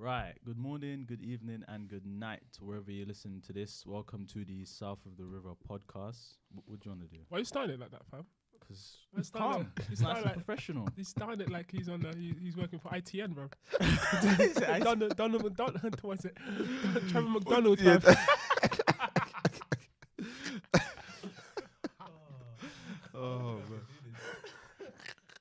Right. Good morning, good evening, and good night wherever you listen to this. Welcome to the South of the River podcast. What do you want to do? Why are you starting it like that, fam? Because Let's it's start calm. it. It's nice and professional. He's starting it like he's on the he's working for ITN, bro. Donald, what's it? Trevor McDonald, fam. Oh, man.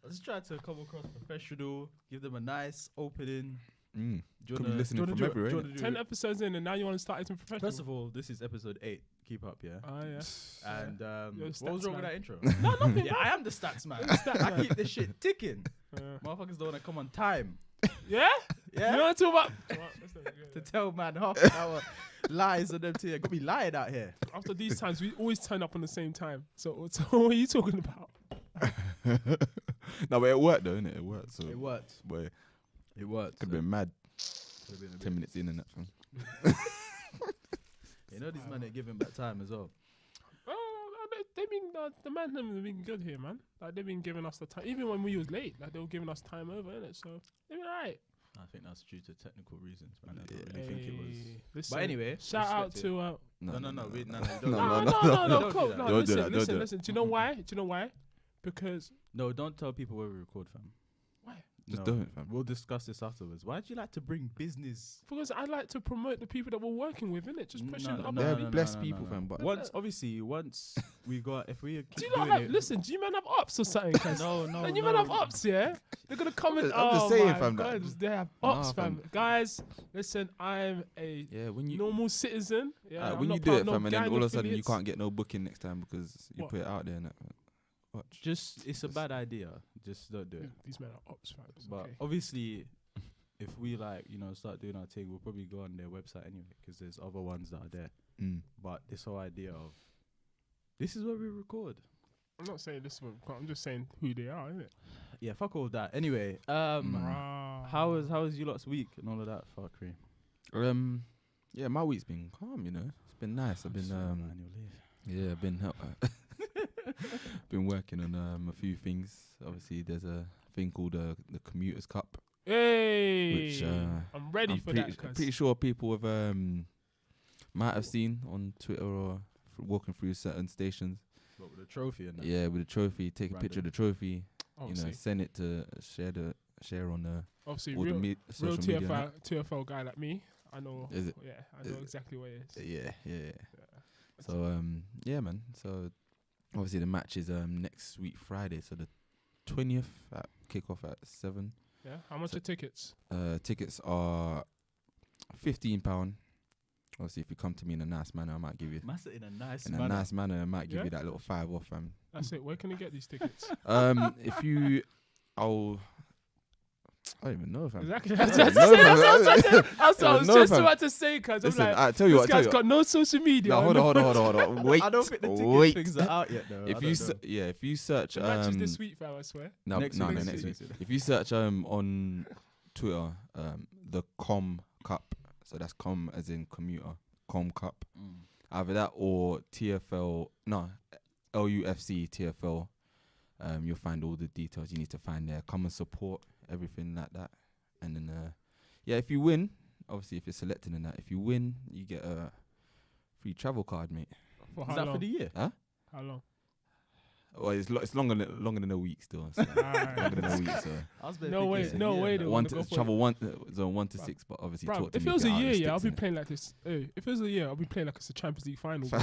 Let's try to come across professional, give them a nice opening. Could be do listening you wanna from do it? everywhere. Do you innit? wanna do 10 episodes in and now you want to start acting professional? First of all, this is episode 8. Keep up, yeah? Oh, yeah. And You're a what was stats wrong with man. that intro? No, nothing, Yeah, bro. I am the stats man. Stats I man. keep this shit ticking. Yeah? Motherfuckers don't want to come on time. Yeah? Yeah? You want to talk about... To tell man half an hour lies and them to got me lying out here. After these times, we always turn up on the same time. So what are you talking about? No, but it worked though, innit? It worked. So, It worked. Boy, It worked. could have been mad. Could've been a 10 bit- minutes in and that. Fam. You know these men ain't giving back time as well. They've been the man them have been good here, man. Like they've been giving us the time, even when we was late. Like they were giving us time over, innit? So they've been alright. I think that's due to technical reasons, man. I don't really think it was. Listen, But anyway, shout out respect it. to No, no, don't No, do don't that. cool. do that. No, Don't do that, don't listen. do Listen. Do you know why? Do you know why? Because No, don't tell people where we record, fam. why? Just No. don't, fam. We'll discuss this afterwards. Why do you like to bring business? Because I like to promote the people that we're working with, innit? Just pushing No, up. no, They're no, no, blessed no, people, no. fam. But Once we got, if we keep Do you not doing have? it, Listen, do you man have ops or something? Cuz? no, And you man have ops, yeah? They're gonna come in. I'm just Oh saying, my fam, that- God, they have Nah, ops, fam. Guys, listen, I'm a yeah, when you normal citizen. Yeah, I'm when not you do part it, of no fam, and then gang all of a sudden you affiliates. can't get no booking next time because you What? put it out there. And that. Watch. Just it's a bad idea. Just don't do it. These men are ops, fam. It's But okay. obviously, if we start doing our thing, we'll probably go on their website anyway because there's other ones that are there. Mm. But this whole idea of this is where we record. I'm not saying this one. I'm just saying who they are, innit? Yeah, fuck all that. Anyway, how was you lot's week and all of that fuckery? Yeah, my week's been calm. You know, it's been nice. I've been yeah, I've been been working on a few things. Obviously, there's a thing called the Commuters Cup, Hey, which I'm ready for that. I'm pretty sure people have might have seen on Twitter or walking through certain stations. What, with the trophy and that? Yeah, with the trophy, take a picture of the trophy. Obviously, Send it to share on obviously, all real, the real social media. and TFL guy like me. I know. Is it? Yeah, I know Is it? exactly what it that. is. Yeah. So yeah, man. So obviously the match is next week Friday, so the 20th at kickoff at 7. Yeah. How much are tickets? Tickets are £15. Obviously, if you come to me in a nice manner, I might give you Master in a nice in a manner. nice manner. I might give Yeah? you that little 5 off, fam. That's it. Where can you get these tickets? If you, I don't even know, fam. Exactly. I That's don't what know, I was fam. just fam. about to say, cuz I'm Listen, like, I tell you this what, I tell guy's you got no social media. No, hold on. Wait, I don't think the ticket wait. things are out yet though. If you if you search The match is this week, fam. I swear. no Next no week, no next next week. week. If you search on Twitter the Com Cup, so that's Com as in commuter, Com Cup, either that or TFL, no, LUFC TFL. You'll find all the details you need to find there. Come and support everything like that, and then yeah, if you win, obviously if you're selected in that, if you win, you get a free travel card, mate. For Is how that long? for the year? How long? Well, it's longer than a week still. So longer than a week. So I was No way, thinking no it's a way year they now. wanna go for travel zone 1 to 6, but obviously Bro, talk to if me it was a get out of year, the yeah, I'll sticks, be innit? playing like this. Hey, if it was a year, I'll be playing like it's a Champions League final. bro.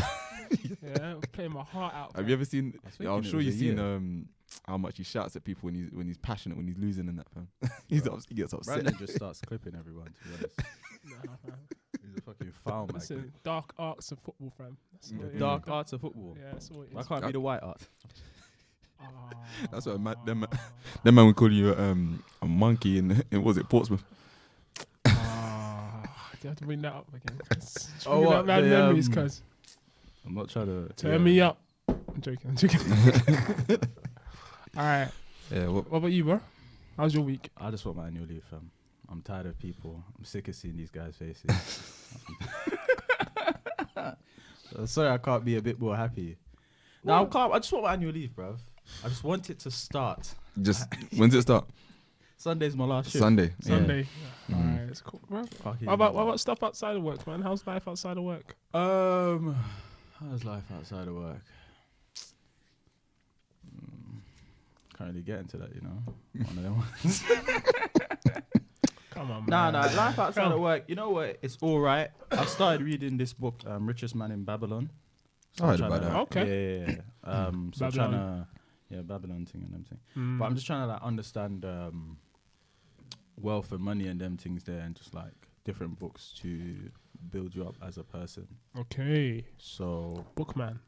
Yeah, I'm playing my heart out. Have you ever seen? I was Yeah, I'm thinking it sure was you've a seen year. how much he shouts at people when he's passionate, when he's losing and that, fam. He gets upset. Brandon just starts clipping everyone. To be honest, Nah, fam. he's a fucking foul man. Listen, dark arts of football, fam. That's what it is. Dark arts of football. Yeah, that's what it Why is. can't it be the white art? That's what them man would call you a monkey in was it Portsmouth? Do you have to bring that up again? Oh, what, Bad the, memories, cuz. I'm not trying to Turn me up. I'm joking. All right. Yeah. What about you, bro? How's your week? I just want my annual leave, fam. I'm tired of people. I'm sick of seeing these guys' faces. Sorry, I can't be a bit more happy. No, I'm calm. I just want my annual leave, bruv. I just want it to start. Just when's it start? Sunday's my last shift. Sunday. Sunday. Yeah. Mhm. Alright, it's cool, bro. Fucking What about stuff outside of work, man? How's life outside of work? How's life outside of work? Can't really get into that, you know. One of them ones. Come on, Nah, man. life outside of work. You know what? It's all right. I started reading this book, Richest Man in Babylon. I heard I'm about trying that. Okay. Yeah. So Babylon. trying to, Babylon thing and them thing. Mm. But I'm just trying to like understand wealth and money and them things there, and just like different books to build you up as a person. Okay. So Bookman.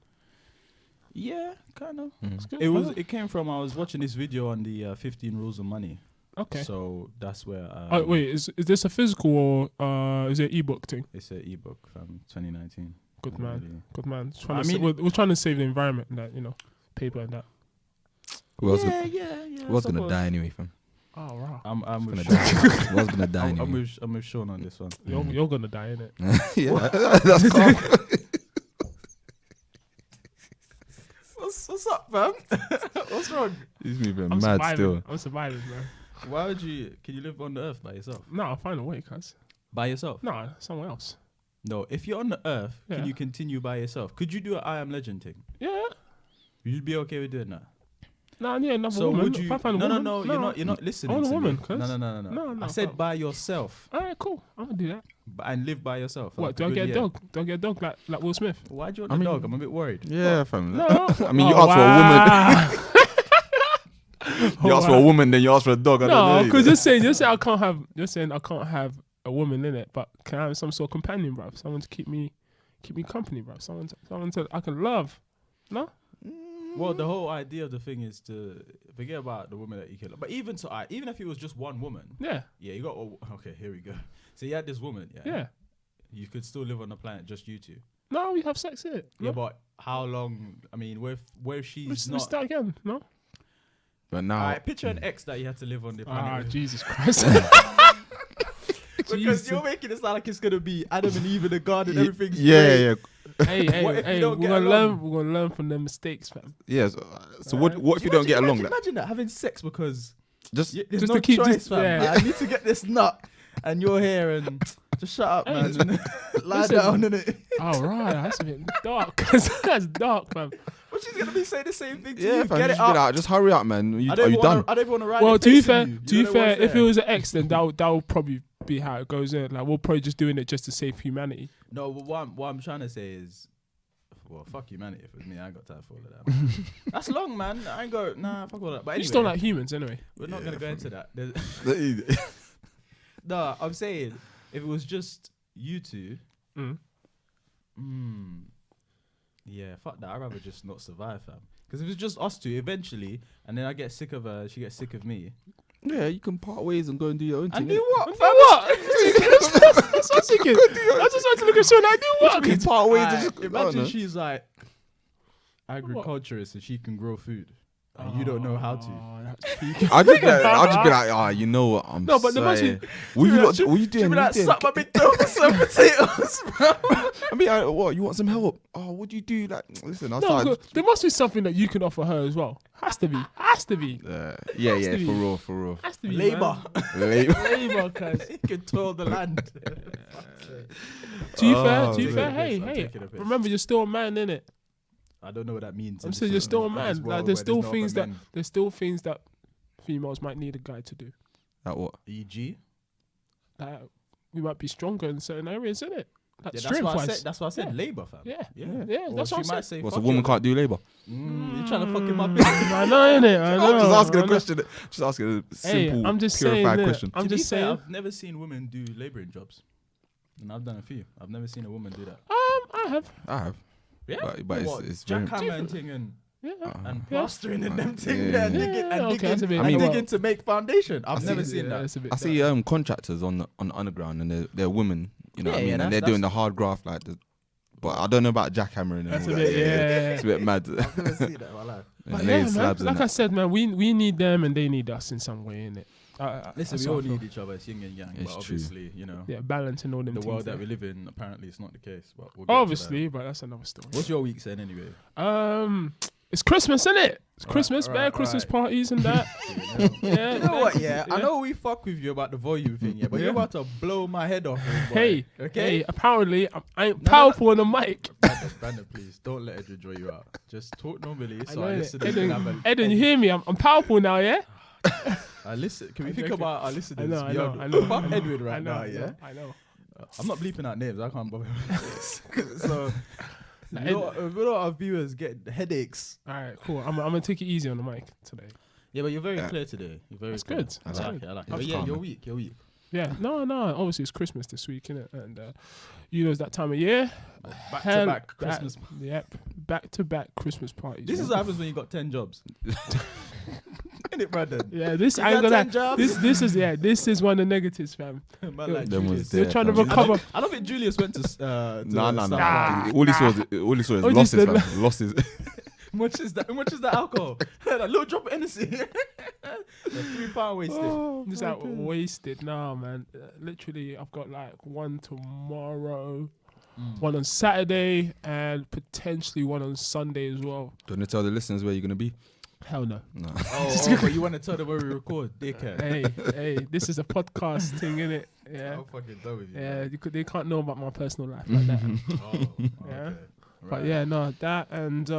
yeah, kind of. Mm. Good, It was. man. It came from. I was watching this video on the 15 Rules of Money. Okay. So that's where. Oh, wait, is this a physical or is it ebook thing? It's an ebook from 2019. Good man. Really. Good man. I mean- We're trying to save the environment and that, paper and that. Who else yeah. who else gonna suppose. die anyway, fam? Oh, wow. I'm Gonna with die. Sean. Who else gonna die I'm anyway? with Sean on this one. You're going to die, innit? Yeah, that's calm. What's up, fam? What's wrong? He's moving I'm mad surviving. still. I'm surviving, man. Why would you? Can you live on the earth by yourself? No, I'll find a way, cuz. By yourself? No, somewhere else. No. If you're on the earth, Yeah. can you continue by yourself? Could you do an I Am Legend thing? Yeah. You'd be okay with doing that. No, I need another So woman. would you? If I find a No, woman, no. You're not listening. I want a to woman, me. cuz. No. No, I said fam. by yourself, All right, cool. I'm going to do that. and live by yourself. for What, like do I good get a year. dog? Do I get a dog like Will Smith? Why do you want I a mean- dog? I'm a bit worried. Yeah, fam. No. I mean, you asked for a woman. You asked for a woman, then you asked for a dog. I don't No, know. because you're saying I can't have. You're saying I can't have a woman in it, but can I have some sort of companion, bruv? Someone to keep me company, bruv. Someone to I can love. No. Well, the whole idea of the thing is to forget about the woman that you kill. But even if it was just one woman, Yeah. you got. Okay, here we go. So you had this woman, Yeah. You could still live on the planet, just you two. No, we have sex here. Yeah, No? but how long? I mean, where she's we not. start again. No. But now, Alright, picture an ex that you had to live on the planet with. Jesus Christ. Because Jesus. you're making it sound like it's gonna be Adam and Eve in the garden. Everything's yeah, great. yeah, hey, What if you hey. don't We're get gonna along? learn. We're gonna learn from their mistakes, fam. yeah. So what if you don't get along? Like, Imagine that having sex because just there's Just no to keep- choice, just- fam. yeah. Like, I need to get this nut, and you're here, and just shut up, Hey, man. And lie listen. down in it. Oh right, that's a bit dark. That's dark, fam. But she's gonna be saying the same thing to yeah, you. fam. Get Just it be up. like, just hurry up, man. Are you I done? don't even want to ride. Well, your to be face fair, in you. You know what's if it there. was an ex, then that would probably be how it goes in. Like we're probably just doing it just to save humanity. No, but what I'm trying to say is, well, fuck humanity. If it was me, I ain't got time for all of that. Man. That's long, man. I ain't got fuck all that. But You anyway, just don't like humans, anyway. we're not gonna go into that. Yeah. No, I'm saying if it was just you two, Mm. yeah, fuck that. I'd rather just not survive, fam. Because if it's just us two, eventually, and then I get sick of her, she gets sick of me. Yeah, you can part ways and go and do your own thing. And do what? Do what? That's what I'm thinking. I just want to look at Sean. I do what? You can part ways and Alright, just imagine no. she's like agriculturist and she can grow food, and you don't know how to. Oh, that's peak. I'll just be like, you know what? I'm No, but there must be- sorry. What you She'll doing? be What you like, doing? suck my big toe for some potatoes, bro. I mean, what? You want some help? Oh, what do you do? Like, listen, I'll No, start. good. There must be something that you can offer her as well. Has to be. Yeah, Has to be. for real. Has to be. Labour. Labour, cuz. You can toil the land. To be Oh, fair, man. hey, I'm hey. taking a piss. Remember, you're still a man, innit? I don't know what that means. I'm in saying this you're world, still a in this man. world Like, there's where still no other things that men. there's still things that females might need a guy to do. Like what? E.g. That we might be stronger in certain areas, innit? Like Yeah, strength wise. that's why I said Yeah. labour, fam. Yeah, Yeah. yeah. Or That's she what I'm might saying. say, What's a fuck woman you, can't do labor? you're trying to fuck him up. I know, innit? I know. I'm just asking I a know. question. Just asking a Hey, simple, I'm just saying. purified innit? question. I'm To be just fair, saying. I've never seen women do labouring jobs, and I've done a few. I've never seen a woman do that. I have. I have. Yeah, But What, it's very. jackhammer and thing and Yeah. and Yeah. plastering and them Yeah. thing there, and Yeah, digging okay, and that's a digging, bit- and I mean, digging to make foundation. I've never see- seen Yeah, that. it's a bit I see dark. contractors on the underground and they're women. You know Yeah, what I mean? yeah, And that's- they're doing the that's- hard graft like the. But I don't know about jackhammering. And That's all a that. bit, yeah. It's a bit mad. I've never seen that in my life. And But laying yeah, man, slabs and like that. I said, man, we need them and they need us in some way, innit? Listen, That's we how all I feel. need each other. It's yin and yang, It's but true. obviously, you know, Yeah, balancing all them the things world that there. we live in, apparently, it's not the case. But we'll get to Obviously, but that's another story. that. What's your week saying anyway? It's Christmas, isn't it? It's Alright, Christmas, alright, bare Christmas alright. parties and that. Yeah, You know what? Yeah, I Yeah. know we fuck with you about the volume thing, yeah, but you're about to blow my head off. Boy. Hey, okay. hey, apparently I ain't No, powerful on the mic. Brandon, please don't let Edwin draw you out. Just talk normally. I So know I it. listen. Can have a- Eden, you hear me? I'm powerful now, yeah? I listen. Can we I'm think joking. about our listeners? I know. beyond- Fuck Edwin right now, yeah. I know. I'm not bleeping out names. I can't bother. So, Nah, you know, we know our viewers get headaches. All right, cool. I'm gonna take it easy on the mic today. Yeah, but you're very Yeah. clear today. You're very That's clear. good. I That's like good. it. I like it. That's But yeah, calm, you're man. weak. You're weak. Yeah, no. Obviously, it's Christmas this week, innit? And you know, it's that time of year. Back Hell, to back Christmas. Yep, back to back Christmas parties. This yeah. is what happens when you got 10 jobs. Isn't it, Brandon? Yeah, this You I ain't got gonna 10 jobs? this is one of the negatives, fam. Man, Yeah. like Them was Julius. there. They're trying to fam. recover. I don't think Julius went to. No. Starbucks. Nah. All he saw is Oh, losses, just the- fam. Losses. How much is that? How much is that alcohol? That little drop of Hennessy. £3 wasted. Just like wasted. Nah, man. Literally, I've got like one tomorrow, one on Saturday, and potentially one on Sunday as well. Don't you tell the listeners where you're gonna be? Hell no. No. But you want to tell them where we record, dickhead. Hey, this is a podcast thing, innit? Yeah. I'm fucking done with you. Yeah, they can't know about my personal life like that. Oh, Yeah. okay. But yeah, no, that and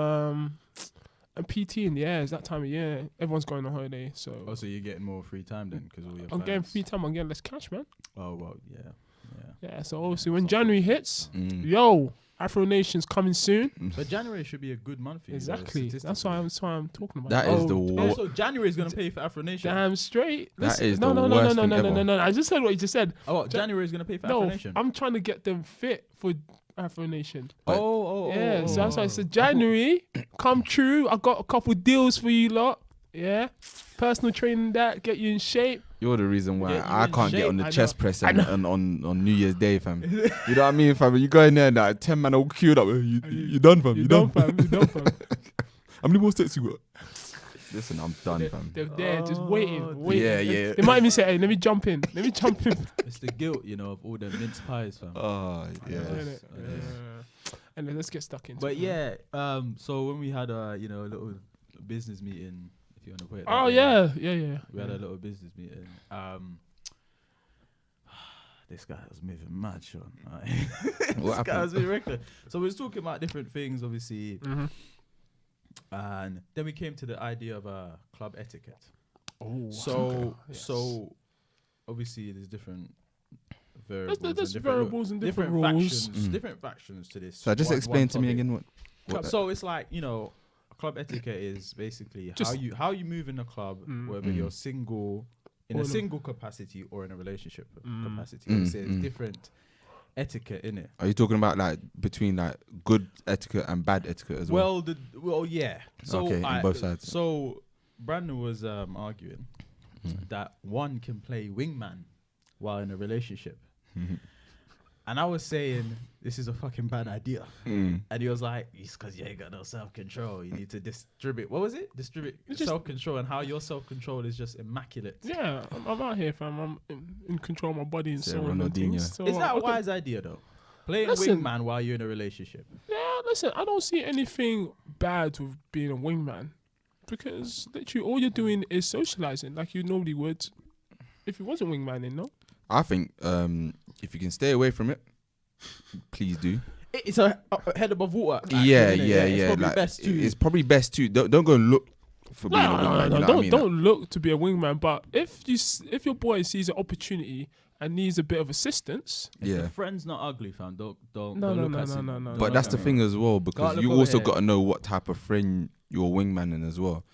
PT in the air. It's that time of year. Everyone's going on holiday, so Also, you're getting more free time then because all your. I'm getting plans- free time. I'm getting less cash, man. Oh well, yeah. Yeah. So obviously, when January hits, Mm. yo, Afro Nation's coming soon. But January should be a good month for you. though, Exactly. That's why I'm talking about. That it. is the Oh, wo- so January is gonna pay for Afro Nation. Damn straight. That Listen, is no, the no, no, worst no, thing no, no, no, ever. no, no. I just heard what you just said. Oh, what, January is gonna pay for No, Afro Nation. I'm trying to get them fit for Afro Nation. Oh. Yeah, so that's why I said January, come true. I got a couple deals for you lot. Yeah, personal training that get you in shape. You're the reason why Yeah, you I in can't get shape. on the I chest know. press I on New Year's Day, fam. You know what I mean, fam? You go in there and like 10 man all queued up. You done, fam? You done, fam? You done, fam? How many more steps you got? Listen, I'm done, fam. They're there, just Oh, waiting. Yeah, They- yeah. They might even say, "Hey, let me jump in. Let me jump in." It's the guilt, of all the mince pies, fam. Oh, yeah. Innit? it is. And then let's get stuck into But it. yeah, so when we had a little business meeting, if you want to put it. that Oh way, yeah. We had a little business meeting. This guy was moving mad, Sean. This What guy was happened? moving reckless. So we was talking about different things, obviously, Mm-hmm. and then we came to the idea of club etiquette. Oh, So obviously there's different variables. there's and variables and different rules. factions, Mm. different factions to this. So just one explain to me topic. again what So it's like club etiquette is basically Just- how you move in a club, whether Mm. you're single in Or a in a- single capacity or in a relationship capacity. Mm, It's there's mm. different etiquette in it. Are you talking about like between like good etiquette and bad etiquette as well? Well, yeah. So Okay, on both sides. So Brandon was arguing that one can play wingman while in a relationship, and I was saying this is a fucking bad idea. Mm. And he was like, it's because you ain't got no self-control. You need to distribute. What was it? Distribute It's just- self-control, and how your self-control is just immaculate. Yeah, I'm out here, fam. I'm in control of my body and Say so on. And Ronaldinho. things. So Is that I a can- wise idea, though? Playing Listen. wingman while you're in a relationship. Yeah, listen, I don't see anything bad with being a wingman because literally all you're doing is socializing like you normally would if you wasn't wingmaning, no? I think if you can stay away from it, please do. It's a head above water. action, Yeah, innit? yeah, It's yeah. probably like, best to. It's probably best to don't go and look for being a wingman. You know what I Don't mean? don't look to be a wingman, but if your boy sees an opportunity and needs a bit of assistance, If Yeah. your friend's not ugly, fam. Don't No, don't no, look no, at no, him. no, no, But no, that's no, the thing as well, because look you over also here. got to know what type of friend you're wingmanning as well.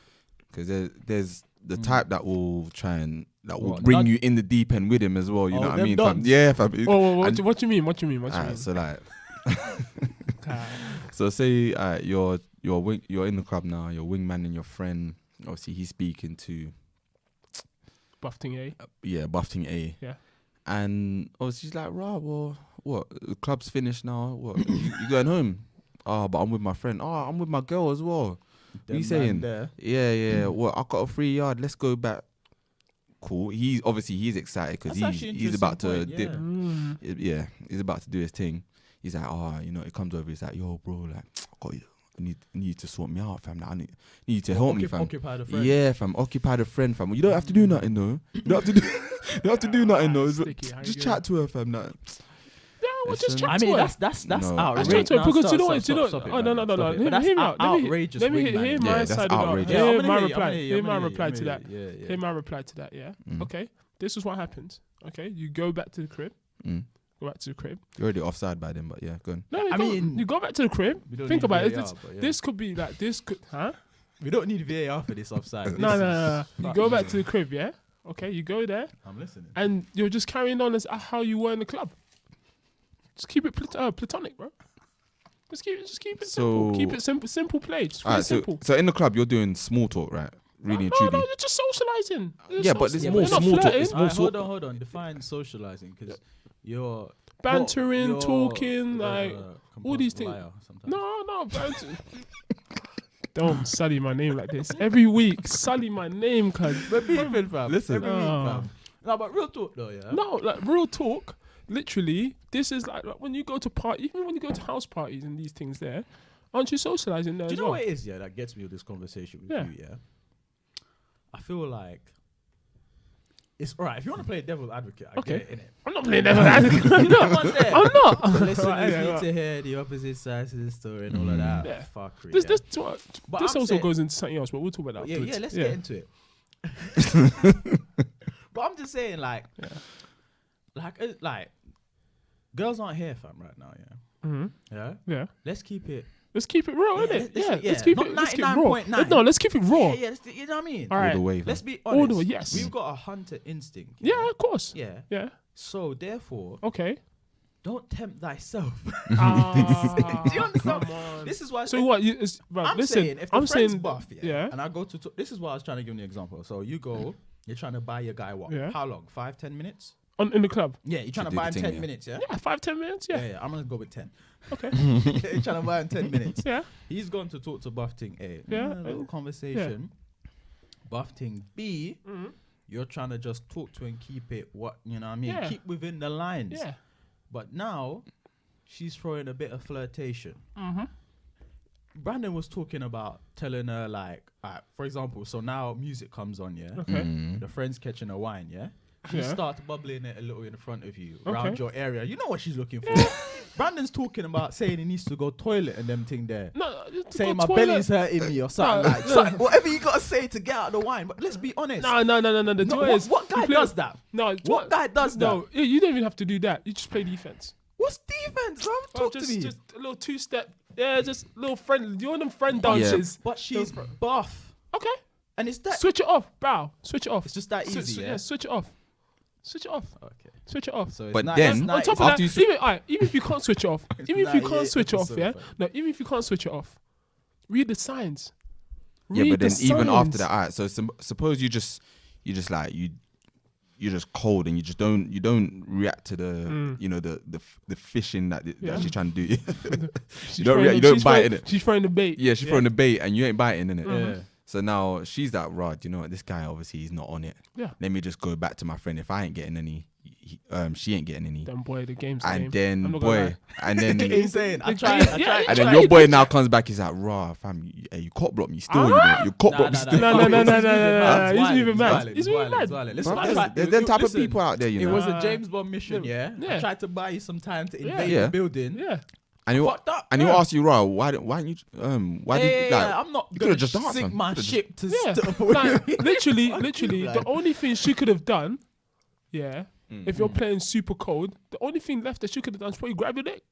Because there's the type that will try and that will What, bring nudge- you in the deep end with him as well. You Oh, know what I them mean? Fam? dons. Yeah, fam. Oh, And- what you mean? What you mean? What you mean? So like, Ah, so say you're in the club now. You're wingmanning your friend. Obviously, he's speaking to Buff thing, eh? Buffing A. Yeah. And obviously she's like, "Rah, well, what? The club's finished now. What? you going home? Oh, but I'm with my friend. Oh, I'm with my girl as well. Them you man saying? there. Yeah. Well, I got a free yard. Let's go back. Cool. He's excited because That's actually he's about to interesting dip. point, Mm. He's about to do his thing. He's like, oh, it comes over. He's like, yo, bro, like, I need you to sort me out, fam. Like, I need you to help me, fam. Occupy the friend. Yeah, fam. Occupy the friend, fam. You don't have to do nothing, though. You don't have to do. You don't have to do nothing, though. Sticky, how you Just doing? chat to her, fam. Like, Yeah, well, just Listen. chat I to mean, her. that's No. outrageous. Let's chat to her Now, because stop, you know stop, what? stop it, Oh no, man. no. Stop it. Hear But that's me out. outrageous. Let me wingman. hear Yeah, my that's side of outrageous. that. Yeah, I'm Hear gonna my hear you, reply. I'm gonna Hear my hear you, reply I'm to gonna that. hear you. Hear my reply to that. Yeah. Mm. Okay. This is what happens. Okay. You go back to the crib. mm. Go back to the crib. You're already offside by then, but yeah, go on. No, I mean, you go back to the crib. We don't Think need about it. VAR, This, but yeah. this could be like this. Could, huh? We don't need VAR for this offside. No. You fuck go you. back to the crib. Yeah. Okay. You go there, I'm listening. and you're just carrying on as how you were in the club. Just keep it platonic, bro. Just keep it simple. So- Keep it simple. Simple play. Just Alright, really simple. so in the club, you're doing small talk, right? Really and No, truly. you're just socializing. Yeah, but there's You're more not small talk. flirting. It's more Alright, sort- hold on. Define socializing, because you're Bantering, you're, talking, like all these compulsive things. liar sometimes. No, banter. Don't sully my name like this. Every week, sully my name, cuz. We're beefing, fam. Listen. Every week, Oh. fam. No, but real talk though, yeah. No, like real talk. Literally, this is like when you go to even when you go to house parties and these things there, aren't you socializing there Do as you know well? what it is? Yeah, that gets me with this conversation with Yeah. you. Yeah, I feel like it's all right if you want to play devil's advocate. I Okay. get it, innit? I'm not playing that. I'm not. Come on there. I'm not. The listeners Right, yeah, need right. to hear the opposite sides of the story and all of that. Yeah. Fuckery. This, yeah. this, But this I'm also saying- goes into something else, but we'll talk about that. Yeah, afterwards. yeah, let's get into it. But I'm just saying, like, girls aren't here, fam, right now. Yeah, Mhm. yeah. Yeah. Let's keep it. Let's keep it raw, Yeah, innit? let's- Yeah, yeah. let's keep Not it. Let's keep it raw. 99.9. No, let's keep it raw. Yeah, you know what I mean. All All right. the way, fam. Let's be All honest. the way, yes. We've got a hunter instinct. Yeah, of course. Yeah. Yeah. So therefore, Okay. don't tempt thyself. Ah, Do you understand? come on. This is why. So what? You, bro, I'm listen, saying if the I'm friend's saying, buff, yeah. and I go to this is why I was trying to give you an example. So you go, you're trying to buy your guy what? Yeah. How long? 5-10 minutes? in the club. Yeah, you're trying to do buy the him thing, 10 yeah. minutes, yeah? Yeah, 5-10 minutes. Yeah. Yeah, I'm gonna go with 10. Okay. You're trying to buy him 10 minutes. Yeah. He's gone to talk to Buffting A. Yeah, A little conversation. Buffting B, Mhm. you're trying to just talk to and keep it what you know what I mean? Yeah. Keep within the lines. Yeah. But now she's throwing a bit of flirtation. Mm-hmm. Brandon was talking about telling her like, for example, so now music comes on, yeah. Okay. Mm. The friend's catching a wine, yeah. She Yeah. starts bubbling it a little in front of you, Okay. around your area. You know what she's looking for. Brandon's talking about saying he needs to go toilet and them thing there. No, Saying my belly's hurting me or something No, like no. something, whatever you gotta say to get out the wine. But let's be honest. No. The No, joy is what guy you play- does that? No, What guy does that? No, you don't even have to do that. You just play defense. What's defense, bro? Talk to me. Just a little two-step. Yeah, just a little friend. You want them friend dances? But she's buff, Okay. and it's that. Switch it off, bow. Switch it off. It's just that easy, yeah? Switch it off. Switch it off. Okay. Switch it off. So it's But not- then- it's On not- top of after that, you even if you can't switch it off, even if you 98 can't switch it off, episode, yeah. fam. No, even if you can't switch it off, read the signs. Yeah, Read but then the even after signs. that, alright. So suppose you just like you're just cold and you don't react to the you know the fishing that Yeah. she's trying to do. She's you don't throwing react, the- you don't she's bite throwing- in it. She's throwing the bait. Yeah, she's throwing the bait and you ain't biting in it. Yeah. So now she's like, Rod, you know what? This guy obviously he's not on it. Yeah. Let me just go back to my friend. If I ain't getting any, she ain't getting any. Then boy, the game's the And game. then I'm not gonna boy, lie. and then He's saying, I The tried. game- I yeah, tried. yeah. and then Try your it. boy now comes back. He's like, raw fam, you cop block me still. You know, you cop block me still. No, He's no. violent, He's moving mad. violent, He's moving violent, mad. violent. Bruv, Listen, I there's tried- there's them type of listen, people out there, you It know. was a James Bond mission, yeah? Yeah. I tried to buy you some time to Yeah. invade Yeah. the building. Yeah. And you Fucked up. and you ask you, raw, why didn't you why did like I'm not you gonna could've just danced, sink man. my You could've ship to Yeah. stop. Like, literally, Fuck you, the blood. only thing she could have done, yeah, if you're playing super cold, the only thing left that she could have done is probably grab your dick.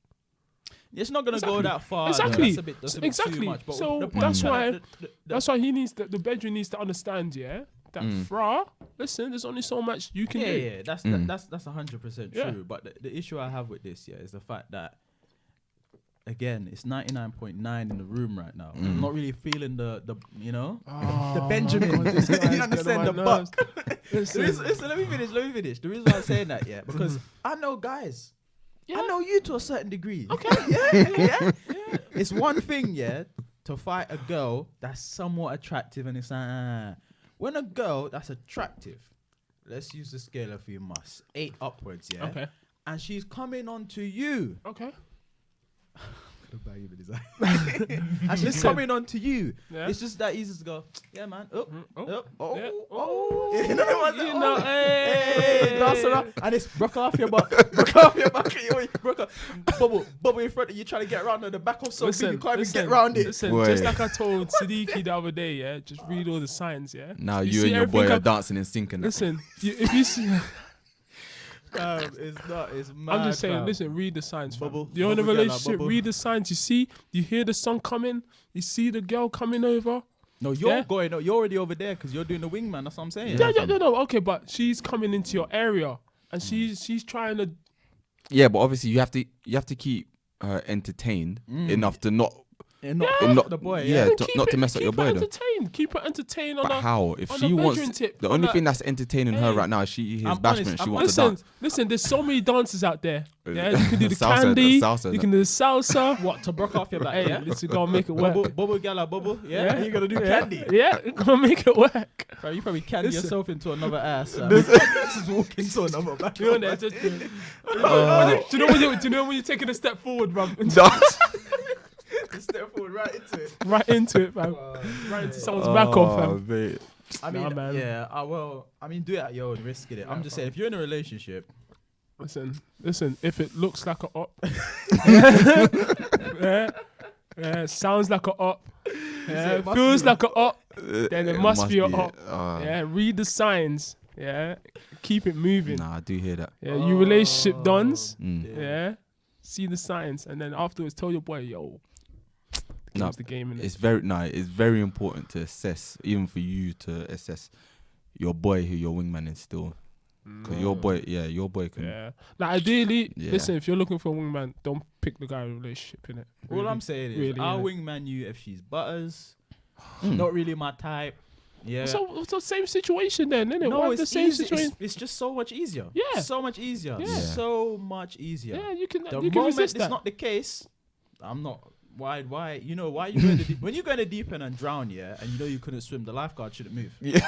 It's not gonna go Exactly. that far. Exactly. That's a bit, that's a bit Exactly. Too much. But So the point that's is that why- the That's why he needs the bedroom needs to understand, yeah, that fra, listen, there's only so much you can do. yeah, that's 100% Yeah. true. But the issue I have with this, yeah, is the fact that again, it's 99.9 in the room right now. I'm not really feeling the you know the Benjamin. God, this guy's You getting understand on the my buck. nerves. The reason- listen, let me finish. The reason why I'm saying that, yeah, because I know guys. Yeah. I know you to a certain degree. Okay. yeah. It's one thing, yeah, to fight a girl that's somewhat attractive, and it's like, when a girl that's attractive, let's use the scale of you must 8 upwards, yeah. Okay. And she's coming on to you. Okay. the bag in his eye. And she's Listen. coming on to you. Yeah. It's just that easy to go, yeah, man. Up, Oh, up, oh, yeah. oh. You know what I'm saying? You know, Hey, dance hey. around. And it's broke off your back. Broke off your back. Broke off. Bubble in front of you trying to get around the back of something. You can't even get around it. Listen, Boy. just like I told Siddiqui the other day, yeah, just read all the signs, yeah. Now You you see and your boy everything are I'm- dancing and syncing. Listen, if you see, It's not. It's mad. I'm just saying, fam. listen, read the signs. fam. Bubble, You're in a bubble, girl, relationship, bubble. read the signs. You see, you hear the song coming, you see the girl coming over. No, you're Yeah. going. No, you're already over there because you're doing the wingman. That's what I'm saying. Yeah, no, okay, but she's coming into your area and she's trying to. Yeah, but obviously you have to keep her entertained enough to not And not, Yeah. and not the boy. yeah, Yeah. not to mess up your boy though. Keep her entertained on But a. how? If on she a wants measuring tip, the on only a- thing that's entertaining her Hey. right now is she hears I'm bashment. honest, She I'm wants to Listen, dance. listen. There's so many dances out there. Yeah, you can do the Salsa, candy. salsa, You can do the salsa. What to broke off your back? Hey, yeah. let's go make it work. Bubble, gala, bubble. Yeah. You gonna do candy? Yeah, go make it work. Bro, you probably candy Listen. yourself into another ass. Just walk into another back. You know that? Just, do you know when you're taking a step forward, bro? Step forward right into it. Right into it, fam. Right into someone's back off, fam. Mate. I Nah, mean, man. yeah. I mean, do it at your own risk. It. I'm just saying, if you're in a relationship, Listen. If it looks like a op, yeah, sounds like a op, yeah, it must feels be. like a op, then it must be a op. Yeah, read the signs. Yeah, keep it moving. Nah, I do hear that. Yeah, you relationship dons. Mm. Yeah, see the signs, and then afterwards tell your boy, yo, the No, game's the game. innit? It's very important to assess, even for you to assess your boy who your wingman is still. Because your boy can. Yeah. Like ideally, Yeah. listen, if you're looking for a wingman, don't pick the guy in a relationship, innit? all I'm saying is, really, I'll innit? wingman you if she's butters. Not really my type. Yeah. So it's the same situation then, innit? no, Why it's the same easy. situation? It's just so much easier. Yeah. So much easier. Yeah. So much easier. Yeah, you can The you can moment resist it's that. not the case, I'm not. Why? You know why you going to when you go in the deep end and drown, yeah, and you know you couldn't swim, the lifeguard shouldn't move. Yeah.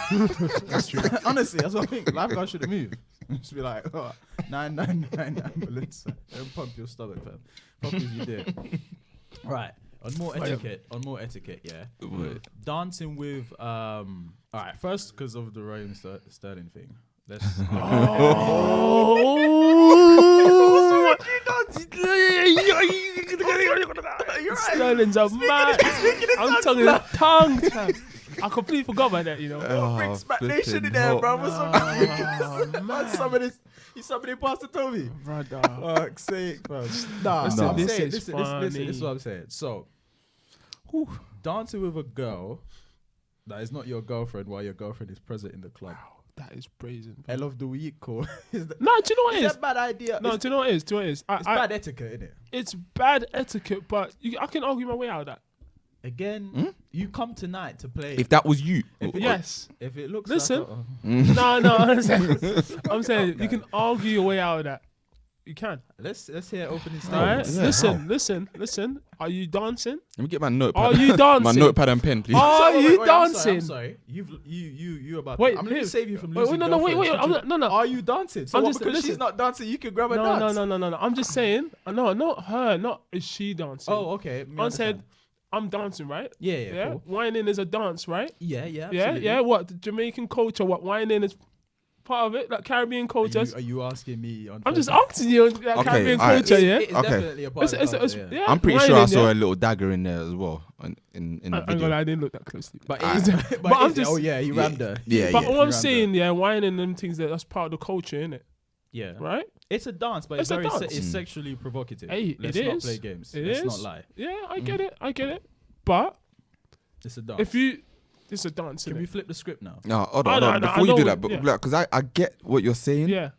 That's true. Honestly, that's what I think. Lifeguard shouldn't move. Just be like, 999 ambulance. Don't pump your stomach, fam. Fuck as you did. Right. On more etiquette, yeah. Wait. Dancing with all right, first because of the Raheem Sterling thing. Let's Sterling's a man. I'm telling you, tongue. fam. I completely forgot about that, you know. bring Smack Nation in flipping there, hell. bro. Oh, man. Somebody Pastor Toby. Brother. Fuck's sake, bro. Nah, Listen, I'm this saying, is this is funny. what I'm saying. So, dancing with a girl that is not your girlfriend while your girlfriend is present in the club. That is brazen. Hell of the week, or is that, No, do you know what it is is? that a bad idea? No, it's, do you know what it is? Do you know what it is? it's bad etiquette, isn't it? It's bad etiquette, but I can argue my way out of that. Again, you come tonight to play. If that was you, Yes. If it looks Listen. like No, I'm saying you can argue your way out of that. You can. let's hear opening All right. statements. Yeah. Listen. Are you dancing? let me get my notepad. Are you dancing? my notepad and pen, please. Are you I'm dancing? sorry. You about. Wait, I'm gonna here. save you from Wait, losing. no, wait. girlfriends. No. Are you dancing? So I'm what, just- because listen. she's not dancing, you can grab a dance. No. I'm just saying. No, not her. Not is she dancing? Oh, okay. me I understand. said I'm dancing, right? Yeah, cool. Whining is a dance, right? Yeah, Yeah. What the Jamaican culture? What whining is part of it? Like Caribbean culture. Are you asking me? On I'm just purpose? asking you. Like, Okay, Caribbean alright. culture, yeah. It's Okay. definitely a part of the culture, yeah. yeah. I'm pretty sure I whining, saw yeah. a little dagger in there as well in the I'm gonna video. lie, I didn't look that closely. But, Ah. is, But I'm is it? just- Oh yeah, he rammed her. Yeah, But yeah. all I'm Random. saying, yeah, whining them things that's part of the culture, innit? Yeah, Right? it's a dance, but it's It's a very dance. it's sexually provocative. Hey, Let's it not is. play games. It Let's is. not lie. Yeah, I get it. But It's a dance. if you, it's a dance, Can innit? we flip the script now? No, hold I on. know, Before I you know do what- that, but yeah. because I get what you're saying, Yeah.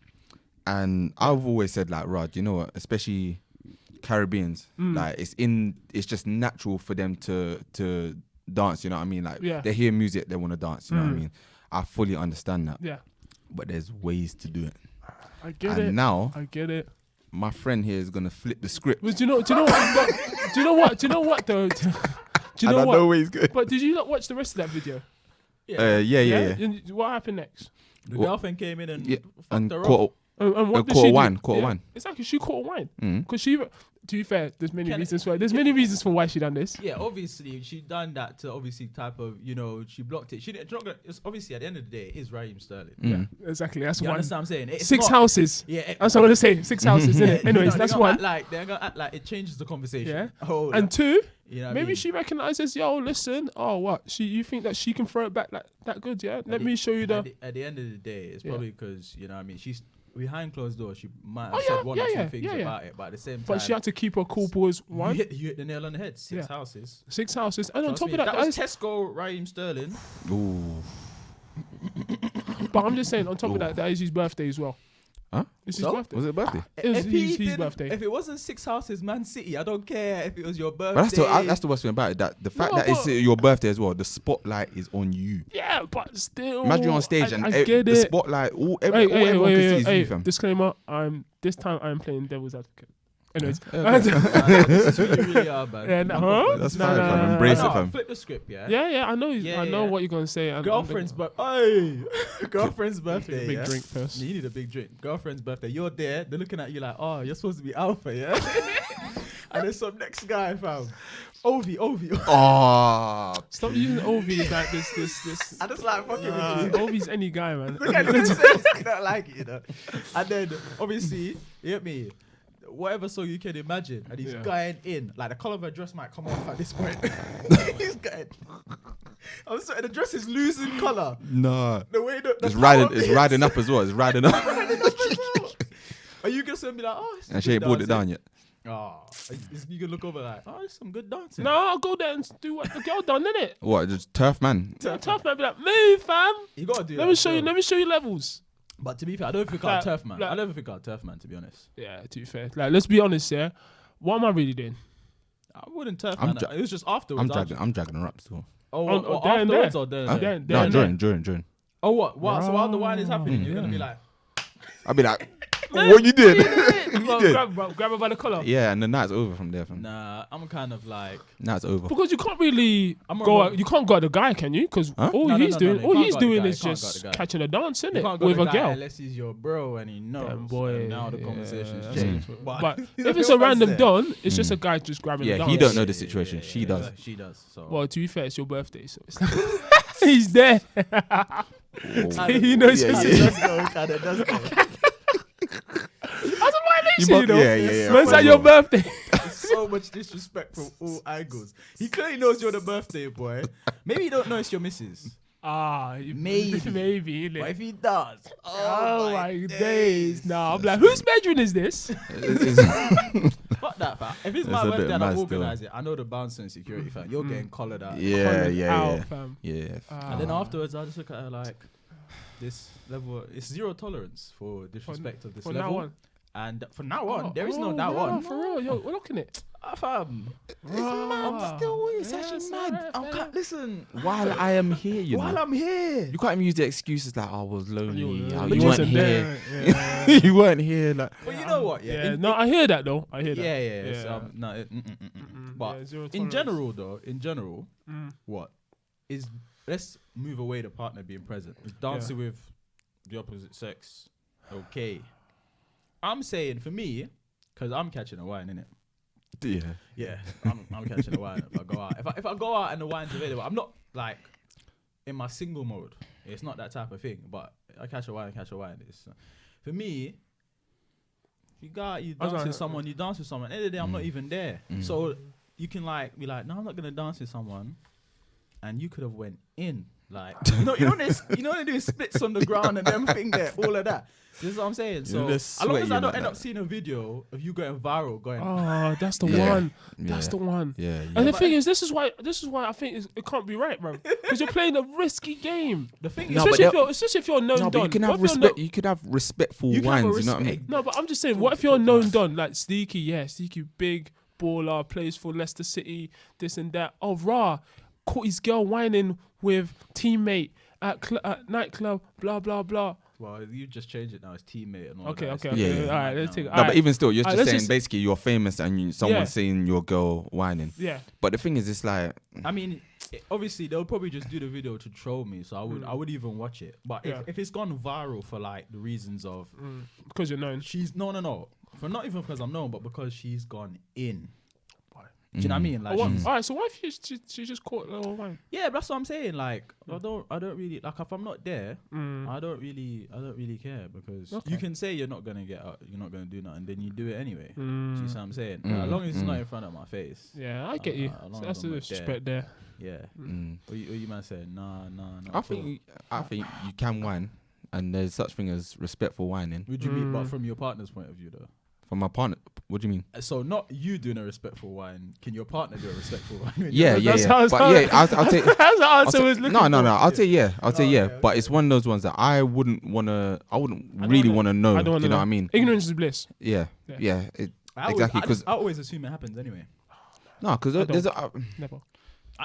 and I've always said like, Rod, you know what? Especially Caribbeans, Mm. like it's just natural for them to dance. You know what I mean? Like Yeah. they hear music, they want to dance. You know what I Mm. mean? I fully understand that, Yeah. but there's ways to do it. I get And it. now I get it. my friend here is gonna flip the script. But do you know what? Do you know what though? Do you know and I what? know where he's going. But did you not watch the rest of that video? Yeah. And what happened next? The What- girlfriend came in and Yeah, fucked and her caught. up. And what did quarter she do? wine, quarter wine. Exactly, she quarter wine. Mm. Because she, to be fair, there's many Can- reasons for it. There's many reasons for why she done this. Yeah, obviously she done that to obviously type of, you know, she blocked it. She didn't. It's obviously at the end of the day, it is Raheem Sterling. Mm. Exactly, that's You one. understand what I'm saying? It's 6 not- houses. Yeah. That's what I'm gonna say. 6 houses, innit? Yeah, Anyways, you know, that's they're gonna one. act like they're gonna act like it changes the conversation. Yeah. Oh, And like, 2, you know what I maybe mean? she recognizes, yo, listen, oh what? You think that she can throw it back like that good? Yeah. Let me show you the. At the end of the day, it's Yeah. probably because, you know what I mean, she's behind closed doors. She might have Oh, said yeah, one yeah, or two yeah, things yeah, yeah. about it, but at the same time, But she had to keep her cool boys. you One, hit the nail on the head. 6 Yeah. houses. 6 houses, and on Trust top me, of that, that was guys, Tesco Raheem Sterling. Ooh. but I'm just saying, on top of that is his birthday as well. Huh? It's his So? birthday. Was it birthday? It was If he his didn't- birthday. If it wasn't 6 houses, Man City, I don't care if it was your birthday. But that's the worst thing about it. That the fact No, that it's but- your birthday as well. The spotlight is on you. Yeah, but still. Imagine you're on stage and I get the it. spotlight. All Hey, everyone can see is you, fam. disclaimer. This time I'm playing devil's advocate. Anyways, This is who you really are, man. Yeah, Knock huh? off it. That's No, fine, no, fam. no, Embrace No, it, fam. flip the script, yeah. yeah, I know. Yeah, I know yeah. what you're gonna say. And Girlfriend's I'm birthday. Girlfriend's gonna birthday. take a big yeah? drink first. You need a big drink. Girlfriend's birthday. You're there. They're looking at you like, oh, you're supposed to be alpha, yeah. And there's some next guy, fam. Ovi. Oh, Stop using Ovi like this. I just like fucking with you. Ovi's any guy, man. Look at this. You don't like it, you know. And then obviously, you get me. Whatever song you can imagine, and he's Yeah. going in. Like the color of her dress might come off at this point. He's going. I'm sorry, the dress is losing color. no. The way the It's power riding up as well. It's riding up. Are you gonna be like, oh, it's And she ain't pulled it down yet. Oh, you can look over like, oh, it's some good dancing. No, I'll go there and do what the girl done, innit? What? Just turf man. Tough man, be like, move, fam. You gotta do. Let that me show you. still. Let me show you levels. But to be fair, I don't think I'm Like- turf man. like- I don't think I'm turf man, to be honest. Yeah, to be fair. Like, let's be honest, yeah. What am I really doing? I wouldn't turf I'm man. dra- It was just afterwards. I'm dragging her up still. Oh, there and afterwards there. or there? Huh? There- No, there. during. Oh, what? What? So while the wine is happening, you're gonna be Mm. like, I'll be like, what you did? Well, did. grab her by the collar. Yeah, and the night's over from there, fam. nah. I'm kind of like, Now it's over. Because you can't really I'm a go. ro- You can't go at the guy, can you? Because Huh? all No, no, he's no, doing, no, you all can't he's go at the doing guy, is you can't go at just the guy. catching a dance, you innit, can't go with to a the guy girl. unless he's your bro and he knows. Damn boy. And now the conversation's yeah, changed. But You know if it's what a I'm random saying? don, it's just a guy just grabbing. Yeah, the he dance. don't know the situation. She does. She does. So Well, to be fair, it's your birthday, so it's like he's there. He knows Yeah, it's yeah. his- does go. Kind of does go. That's a violation, you know. Yeah. When's that your birthday? There's so much disrespect from all angles. He clearly knows you're the birthday boy. Maybe you don't know it's your missus. Maybe, But innit? if he does, Oh my days! Nah, I'm like, whose bedroom is this? fuck that, fam. If it's my It's a bit birthday and I mad still. organise it, I know the bouncer and security, fam. You're getting collared out. Yeah, Calling yeah, out, yeah. fam. Yeah. And then afterwards, I just look at her like, this level, it's zero tolerance for disrespect of this From level. now on. And from now on, there is no now yeah, on. For real, yo, we're looking it. Fam, I'm still, it's actually mad. Listen, While I am here, you while know. I'm here. You can't even use the excuses like I was lonely. Yeah, oh, but you you weren't wasn't here. there. You weren't here. Like, But you know what? Yeah. Yeah, in- no, I hear that though. I hear that. Yeah, yeah. It's, no, but Yeah, zero in tolerance. general, though, in general, Mm. what is? Let's move away the partner being present. Is dancing with the opposite sex okay? I'm saying for me, because I'm catching a wine, innit? yeah. Yeah, I'm catching a wine if I go out. If I go out and the wine's available, I'm not like in my single mode. It's not that type of thing. But I catch a wine. It's, for me, you go out, you I was dance like- with someone. At the end of the day, I'm not even there. So you can like be like, no, I'm not gonna dance with someone, and you could have went in. Like, you know they do splits on the ground and them thing there, all of that. This is what I'm saying. So just as long as sweaty I and don't like end that. up seeing a video of you going viral, going, Oh, that's the Yeah. one. Yeah. That's the one. Yeah. And the thing is, this is why I think it can't be right, bro. Because you're playing a risky game. the thing No, is, but Especially if you're a known No, but don. you can What have if you're respect. no- You could have respectful You can have a wines. You know what I mean? respect. No, but I'm just saying, what if you're a known don, like Sneaky, Sneaky, big baller, plays for Leicester City, this and that. Oh, rah, caught his girl whining with teammate at nightclub, blah, blah, blah. Well, you just changed it now. It's teammate and all Okay, that. okay, It's Yeah, okay. yeah. All right, let's take. No, No, but even still, you're Alright, just let's saying just- basically you're famous and someone's Yeah. seeing your girl whining. Yeah. But the thing is, it's like, I mean, obviously they'll probably just do the video to troll me, so I would even watch it. But Yeah. if it's gone viral for like the reasons of Because you're known. she's no, for not even because I'm known, but because she's gone in. Do you know what I mean? Like, All she's, right, so what if she just caught a little wine? yeah, that's what I'm saying. Like, I don't really like if I'm not there. I don't really care because Okay. you can say you're not gonna get out, you're not gonna do nothing, then you do it anyway. Do you Mm. see what I'm saying? As long as it's not in front of my face. Yeah, I get you. as long So as that's I'm the not there. disrespect there. Yeah. mm. Or you man saying nah. I think you can whine, and there's such thing as respectful whining. Would you mean, but from your partner's point of view though? From my partner, what do you mean? So not you doing a respectful whine. Can your partner do a respectful whine? Yeah, That's yeah, how yeah. it's But hard. yeah, I'll take. That's the I'll answer say- was looking no. for. I'll say yeah. I'll say yeah. yeah, But okay. it's one of those ones that I wouldn't don't really wanna- want to know. I don't want You to know what I mean? Ignorance is bliss. Yeah, Yeah. yeah. Exactly, 'cause- I always assume it happens anyway. No, because I there's Never.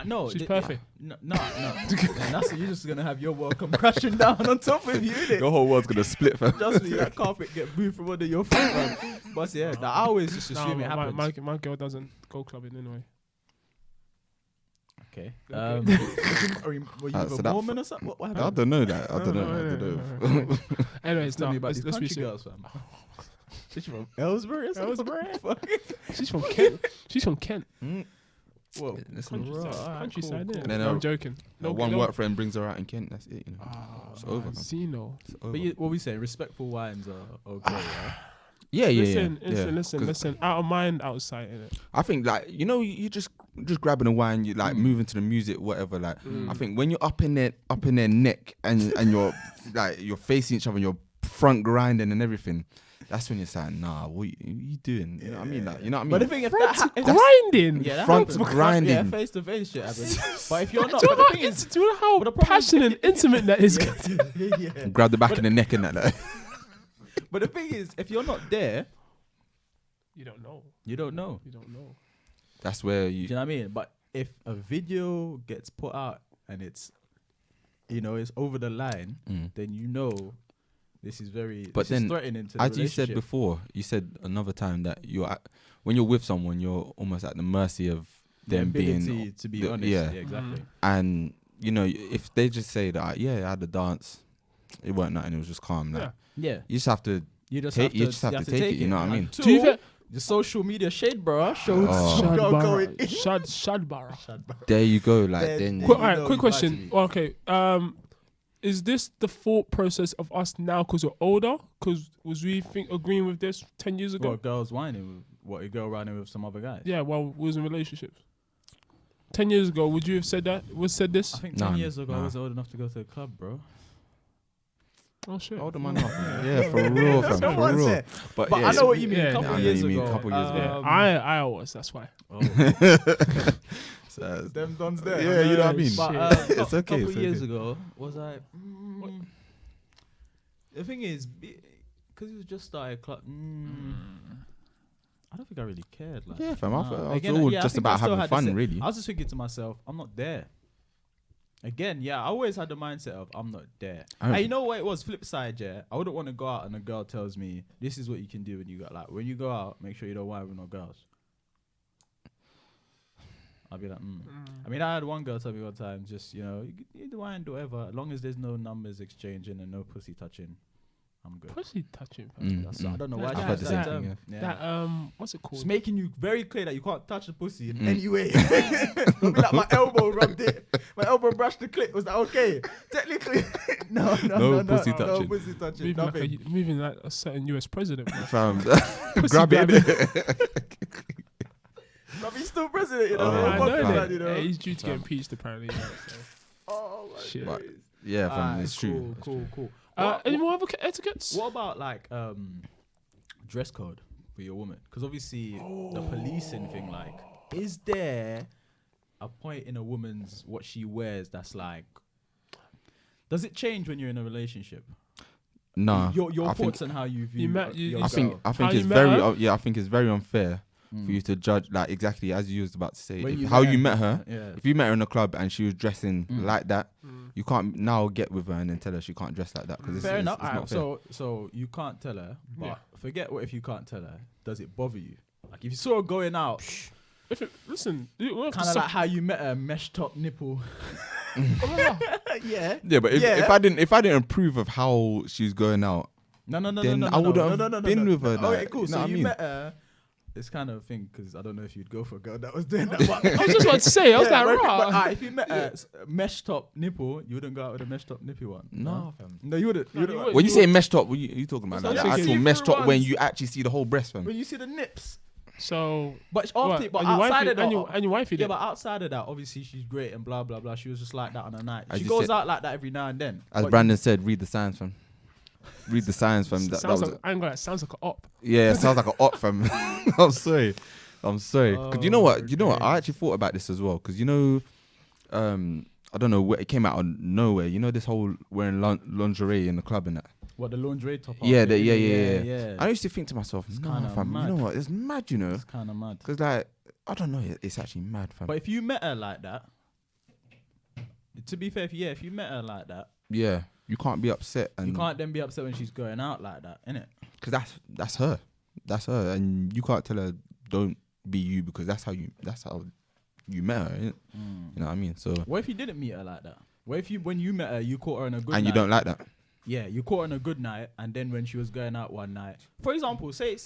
No, She's perfect. No. And that's you're just gonna have your world come crashing down on top of you, innit? your whole world's gonna split. Fam. Just me, that carpet get moved from under your feet, man. But yeah, I always just assume it happens. My girl doesn't go clubbing anyway. Okay. Were you so a that Mormon or something? What I happened? don't know that. I don't know. Anyways, Tell no, me about let's these be country serious. girls, fam. She's from Ellsbury or something? She's from Kent. She's from Kent. Whoa. Listen, Countryside, innit? Then, No, I'm joking. one work friend brings her out in Kent. That's it. You know. It's over. fam. Zeno. It's over. But what we say, respectful wines are okay, yeah? Yeah, yeah, Listen, yeah. listen. 'Cause Out of mind, out of sight, innit? I think like you just grabbing a wine, you like moving to the music, whatever. Like I think when you're up in their neck and you're like you're facing each other, and you're front grinding and everything. That's when you're saying, nah, what you doing? You know what I mean? Like, you know what I mean? But the thing, if that Grinding. yeah, that front happens. grinding. Yeah, face to face shit happens. But if you're not, Do you but know the how, thing is, do you know how but the problem is- passionate and intimate that is? yeah. grab the back of the neck and that. Like. But the thing is, if you're not there, You don't know. you don't know. You don't know. That's where Do you know what I mean? But if a video gets put out and it's over the line, then you know this is very But this is then, threatening to the as you said relationship. before, you said another time that when you're with someone, you're almost at the mercy of The them ability being to be the- honest. yeah. Yeah, exactly. and if they just say that I had a dance, it weren't nothing, it was just calm. Like, Yeah. Yeah. you just have to You just Take- have to, you just have to take it, you know what I mean? Do you think? The social media shade, bro, shows Oh. some girl going in. Shadbara. there you go, like Then- then then- Quick, You all right, know quick you lied to question. me. Okay. Is this the thought process of us now because we're older? Because was we agreeing with this 10 years ago? What girls whining with? What a girl running with some other guys? Yeah, while we was in relationships. 10 years ago, would you have said that? Said this? I think Nah, 10 years ago I nah. was old enough to go to a club, bro. Oh shit. hold the man up. Yeah, for real, fam, for Someone real. said. But But yeah, I know what you mean. Yeah, a couple I know years you mean ago. couple years ago. Yeah, I was. That's why. so, Them dons there. yeah, you know what I mean. But It's okay, couple it's years okay. ago, was I? The thing is, because it was just started club. I don't think I really cared. Like, Yeah, fam, I thought- I was Again, all yeah, I just think I about still having had the fun, sa- really. I was just thinking to myself, I'm not there. Again, yeah, I always had the mindset of I'm not there. I don't- And you know what it was? Flip side, yeah. I wouldn't want to go out and a girl tells me this is what you can do when you go when you go out, make sure you don't whine with no girls. I'll be like, I mean, I had one girl tell me one time, just you do whine, do whatever, as long as there's no numbers exchanging and no pussy touching, I'm good. Pussy touching. fam. That's I don't know why. I've she heard has the same that thing, term. Yeah. That what's it called? It's making you very clear that you can't touch the pussy in any way. Don't be like my elbow rubbed it. My elbow brushed the clit. Was that okay? Technically, no pussy No touching. pussy touching. Moving Nothing. moving like a certain US president. bro. Fam, Pussy grab it. But he's still president, you know. Oh, I Fuck know with that. that, you know. Yeah, he's due to get impeached apparently. Yeah, so. Oh my Shit. But- days. Yeah, fam, Alright, it's true. Cool. Any more etiquettes? What about like dress code for your woman? Because obviously the policing thing, like, is there a point in a woman's what she wears that's like? Does it change when you're in a relationship? Nah, Your I think thoughts on how you view. You met- you- your you I think girl. I think How it's you met very her? I think it's very unfair for you to judge like exactly as you was about to say When if you how met you her. met her. Yeah. If you met her in a club and she was dressing like that, You can't now get with her and then tell her she can't dress like that because Fair enough. it's Alright, not fair. so you can't tell her, but Yeah. forget what if you can't tell her. Does it bother you? Like if you saw her going out, Listen, you don't have to kind of suck- like how you met her, mesh top nipple. yeah. Yeah, but if I didn't approve of how she's going out, No. Then I wouldn't have been with her, Okay, like, cool. you know So what I you mean? met her. This kind of thing, because I don't know if you'd go for a girl that was doing that. But I was just about to say, I was like, but, rah. if you met a mesh top nipple, you wouldn't go out with a mesh top nippy one. no, fam. No, you wouldn't. No, You you wouldn't. wouldn't. When you say mesh top, what you talking about? That's Like what the I'm actual saying. mesh See-through top when ones. you actually see the whole breast, fam. When you see the nips. So, But what? after, but And your outside wifey- of that, and your wifey yeah, did. but outside of that, obviously she's great and blah blah blah. She was just like that on a night. As She you goes said- out like that every now and then. As But Brandon said, read the signs, fam. Read the signs, fam. That sounds was like, I ain't gonna lie, sounds like an op. yeah, it sounds like an op, fam. I'm sorry. Because you know what? You know what? I actually thought about this as well. Because you know, I don't know where it came out of nowhere. You know this whole wearing lingerie in the club and that. What, the lingerie top? Yeah, outfit, yeah. I used to think to myself, It's nah, kinda fam. mad. You know what? It's mad, you know. It's kind of mad. Because like, I don't know. It's actually mad, fam. But if you met her like that, to be fair, if you met her like that, Yeah, you can't be upset, and you can't then be upset when she's going out like that, innit? because that's her, and you can't tell her don't be you because that's how you met her, innit? You know what I mean? So What if you didn't meet her like that? What if when you met her, you caught her on a good night? and you don't like that. Yeah, you caught her on a good night, and then when she was going out one night, for example, say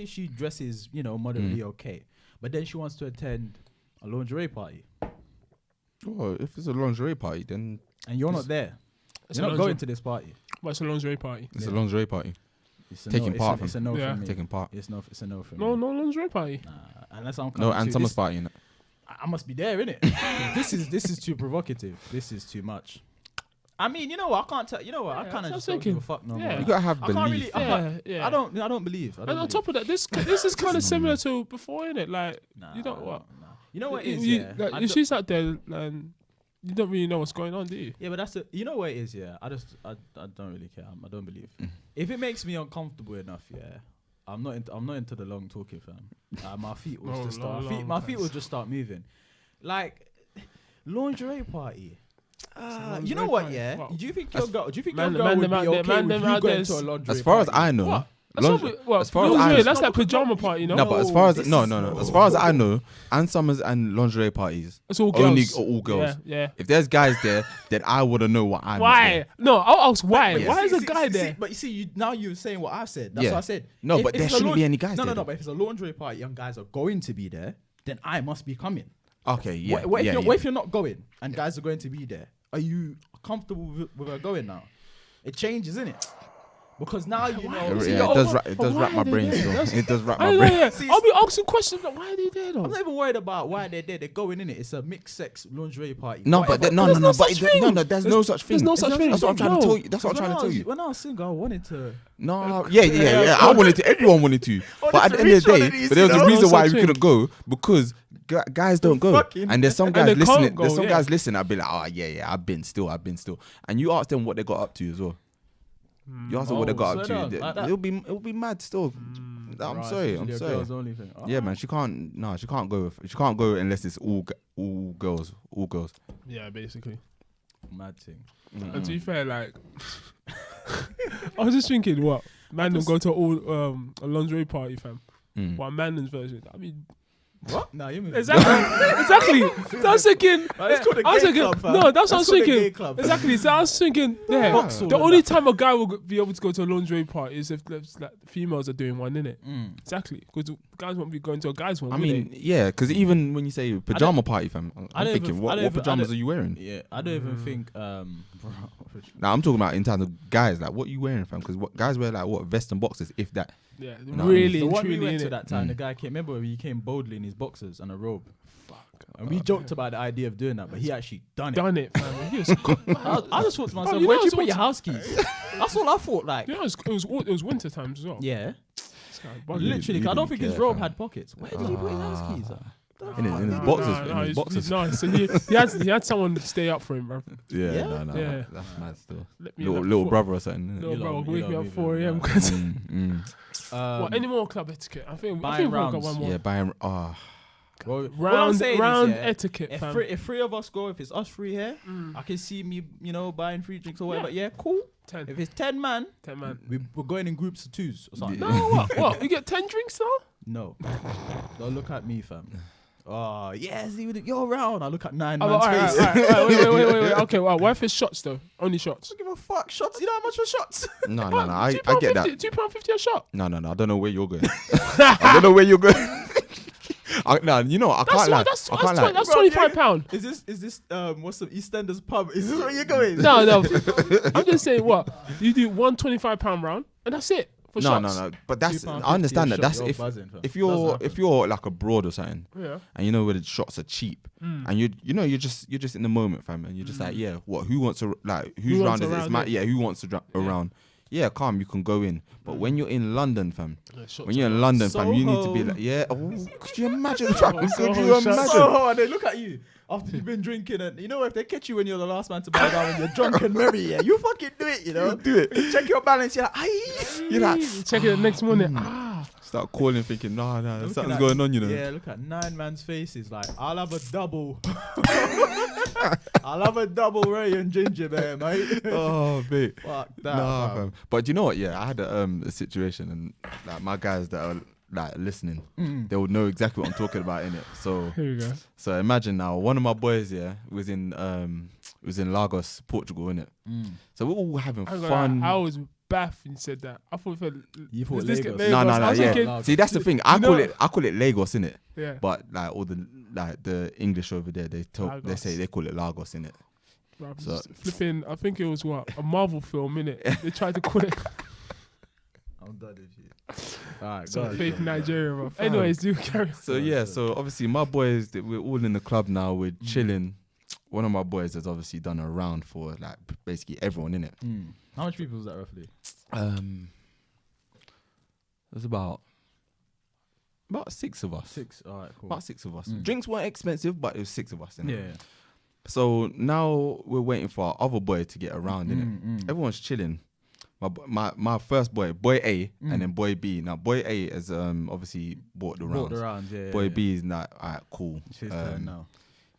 she dresses, moderately okay, but then she wants to attend a lingerie party, Oh, if it's a lingerie party, then and you're not there. It's You're a not lingerie- going to this party. But it's a lingerie party. it's Yeah. a lingerie party. It's a Taking no, part it's a no Yeah. for me. Taking part. It's a no for No, me. no lingerie party. Nah, unless I'm No, coming and to Summer's this, party, innit? I must be there, innit? this is too provocative. This is too much. I mean, you know what? I can't tell. You know what? I Yeah, kind of that's just don't give a thinking. fuck no Yeah. more. You gotta have I can't belief. really. Yeah. I don't believe. I don't And on believe. top of that, this is kind of similar to before, innit? Like, you don't what? Nah. You know what it is, You- yeah. like, I if don't- she's out there and you don't really know what's going on, do you? Yeah, but that's you know what it is, yeah. I don't really care. I don't believe. If it makes me uncomfortable enough, yeah, I'm not into the long talking, fam. My feet will No, just no start. long, My feet will thanks. just start moving. Like lingerie party. You lingerie know what? party. Yeah. What? Do you think your girl? Do you think Man- your girl man would them be out there- okay man with them you out going there to a s- lingerie As far as party? I know, What? That's lingerie- not, well, as far as I lingerie, know, that's No, like but pajama no, party, no? no, but as far as this no, is- no. As far as I know, and summers and lingerie parties, It's all only girls. all girls. Yeah. If there's guys there, then I wouldn't know what I'm. Why? No, I'll ask why. But Why is a See, guy see, there? But you see, now you're saying what I said. That's Yeah. what I said. No, but if there it's a shouldn't be any guys No, there, no. though. But if it's a lingerie party, young guys are going to be there. Then I must be coming. Okay, yeah. What yeah, if you're not going and guys are going to be there? Are you comfortable with her going now? It changes, isn't it? Because now you know. Yeah, see, it you're does. over- It does why wrap my are they brain there? still. That's- It does wrap I my know, brain. yeah. See, I'll be asking questions like, why are they there though? I'm not even worried about why they're there. They're going in it. It's a mixed sex lingerie party. No, Whatever. but no. There's no But such thing. no. There's no such thing. There's no such thing. That's what I'm trying to tell you. That's what I'm When trying to tell you. When I was single, I wanted to. No, yeah. I wanted to. Everyone wanted to. But at the end of the reach one day, of these, but there was you a know? reason why Such we thing. couldn't go because guys don't go. Fucking- And there's some And guys they can't listening. go, There's some yeah. guys listening. I'd be like, oh yeah. I've been still. And you ask them what they got up to as well. You ask them what they got up swear to. down, like that. It'll be mad still. I'm Right, sorry. usually I'm a sorry. girls only thing. Oh. Yeah, man. She can't. No, she can't go. She can't go unless it's all girls. All girls. Yeah, basically. Mad thing. And to be fair, like, I was just thinking, what man them go to a lingerie party, fam. Mm. What man's version? I mean, What? No, you mean exactly. So I was thinking. It's called a I was gay thinking. club, fam. No, that's what I was That's called a gay thinking. club. Exactly. So I was thinking. Yeah. Vauxhall The and only that. time a guy will be able to go to a lingerie party is if like, females are doing one, innit? Mm. Exactly. Because guys won't be going to a guy's one. I will mean, they? yeah, because even when you say pajama party, fam, I I'm don't thinking, even- I what don't even- I pajamas don't- are you wearing? Yeah, I don't even think. Now I'm talking about in terms of guys, like what you wearing, fam? Because what guys wear, like what vest and boxers, if that. Yeah, No, really The and one we truly went in to it. that time, Mm. the guy came. Remember, he came boldly in his boxers and a robe. And we joked about the idea of doing that, but he actually done it. Done it, fam. He was, I just thought to myself, you where'd know you it's put your what- house keys? That's all I thought. Like, you know, it was winter times as well. yeah, This guy bugging. literally. 'Cause I you don't think his care, robe fam. had pockets. Where did he put his house keys? In his No, boxers, no, in no, his boxers. No, so he had someone to stay up for him, bro. Yeah, Yeah? no, Yeah. that's mad still. Let me Little like, brother or something. Little You bro, love- wake you me love up me, 4 a.m. man. Mm, mm. What, any more club etiquette? I think Buying we've got rounds. one more. Yeah, buying. Well, what I'm saying is, round yeah, etiquette, if fam. if three of us go, if it's us three here, I can see me, buying free drinks or whatever. Yeah, cool. 10. If it's 10 man, 10 man. we're going in groups of 2s or something. No, what? You get 10 drinks now? No. Don't look at me, fam. Oh, yes, you're around. I look at 9 Oh, man's alright, face. wait. Okay, well, what if it's shots though? Only shots. I don't give a fuck. Shots. You know how much for shots? No. I get that. £2.50 a shot. No. I don't know where you're going. I don't know where you're going. I can't lie. That's I can't lie. That's Bro, £25. Is this what's the EastEnders pub? Is this where you're going? No. I'm just saying what you do one £25 round and that's it for shots. No. But that's £2.50 I understand a that. shot, That's you're if buzzing, fam. if Doesn't you're like abroad or something, Yeah. and you know where the shots are cheap, and you're just in the moment, fam, and you're just like, yeah, what? Who wants to whose round is it? It's my, yeah, who wants to around? Yeah, calm, you can go in. But when you're in London, fam, when you're in London, fam, you need to be like, yeah. Oh, could you imagine, fam? Could you imagine? So they look at you after you've been drinking, and if they catch you when you're the last man to bow down and you're drunk and merry, yeah, you fucking do it, do it. You check your balance, you're like, aye. You're like, check it the next morning. start calling, thinking, nah, Looking something's at- going on, you know. Yeah, look at 9 man's faces. Like, I'll have a double. I'll have a double Ray and ginger beer, mate. Oh, mate. Fuck that. Nah, fam. fam. But you know what? Yeah, I had a situation, and like my guys that are like listening, they would know exactly what I'm talking about in it. So, Here we go. so imagine now, one of my boys, was in Lagos, Portugal, innit? So we're all having fun. I was baff when you said that. I thought You thought this Lagos. get No, I was yeah. thinking, See, that's the thing. I call it Lagos, innit? yeah. But like all the English over there, they Lagos. say they call it Lagos, innit? Bruv, So- just flipping. I think it was a Marvel film, innit? They tried to call it I'm done with you. Alright, some go fake on. Nigeria. Bruv. Anyways, do carry on. So yeah, so obviously my boys, we're all in the club now. We're chilling. One of my boys has obviously done a round for like basically everyone in it. How much people was that roughly? There's about 6 of us. 6. Alright, cool. About 6 of us. Drinks weren't expensive, but it was 6 of us. Innit? Yeah. So now we're waiting for our other boy to get around. Innit? Everyone's chilling. My first boy A, and then boy B. Now boy A has obviously bought the rounds. Yeah. Boy B is not alright, cool. It's his turn now.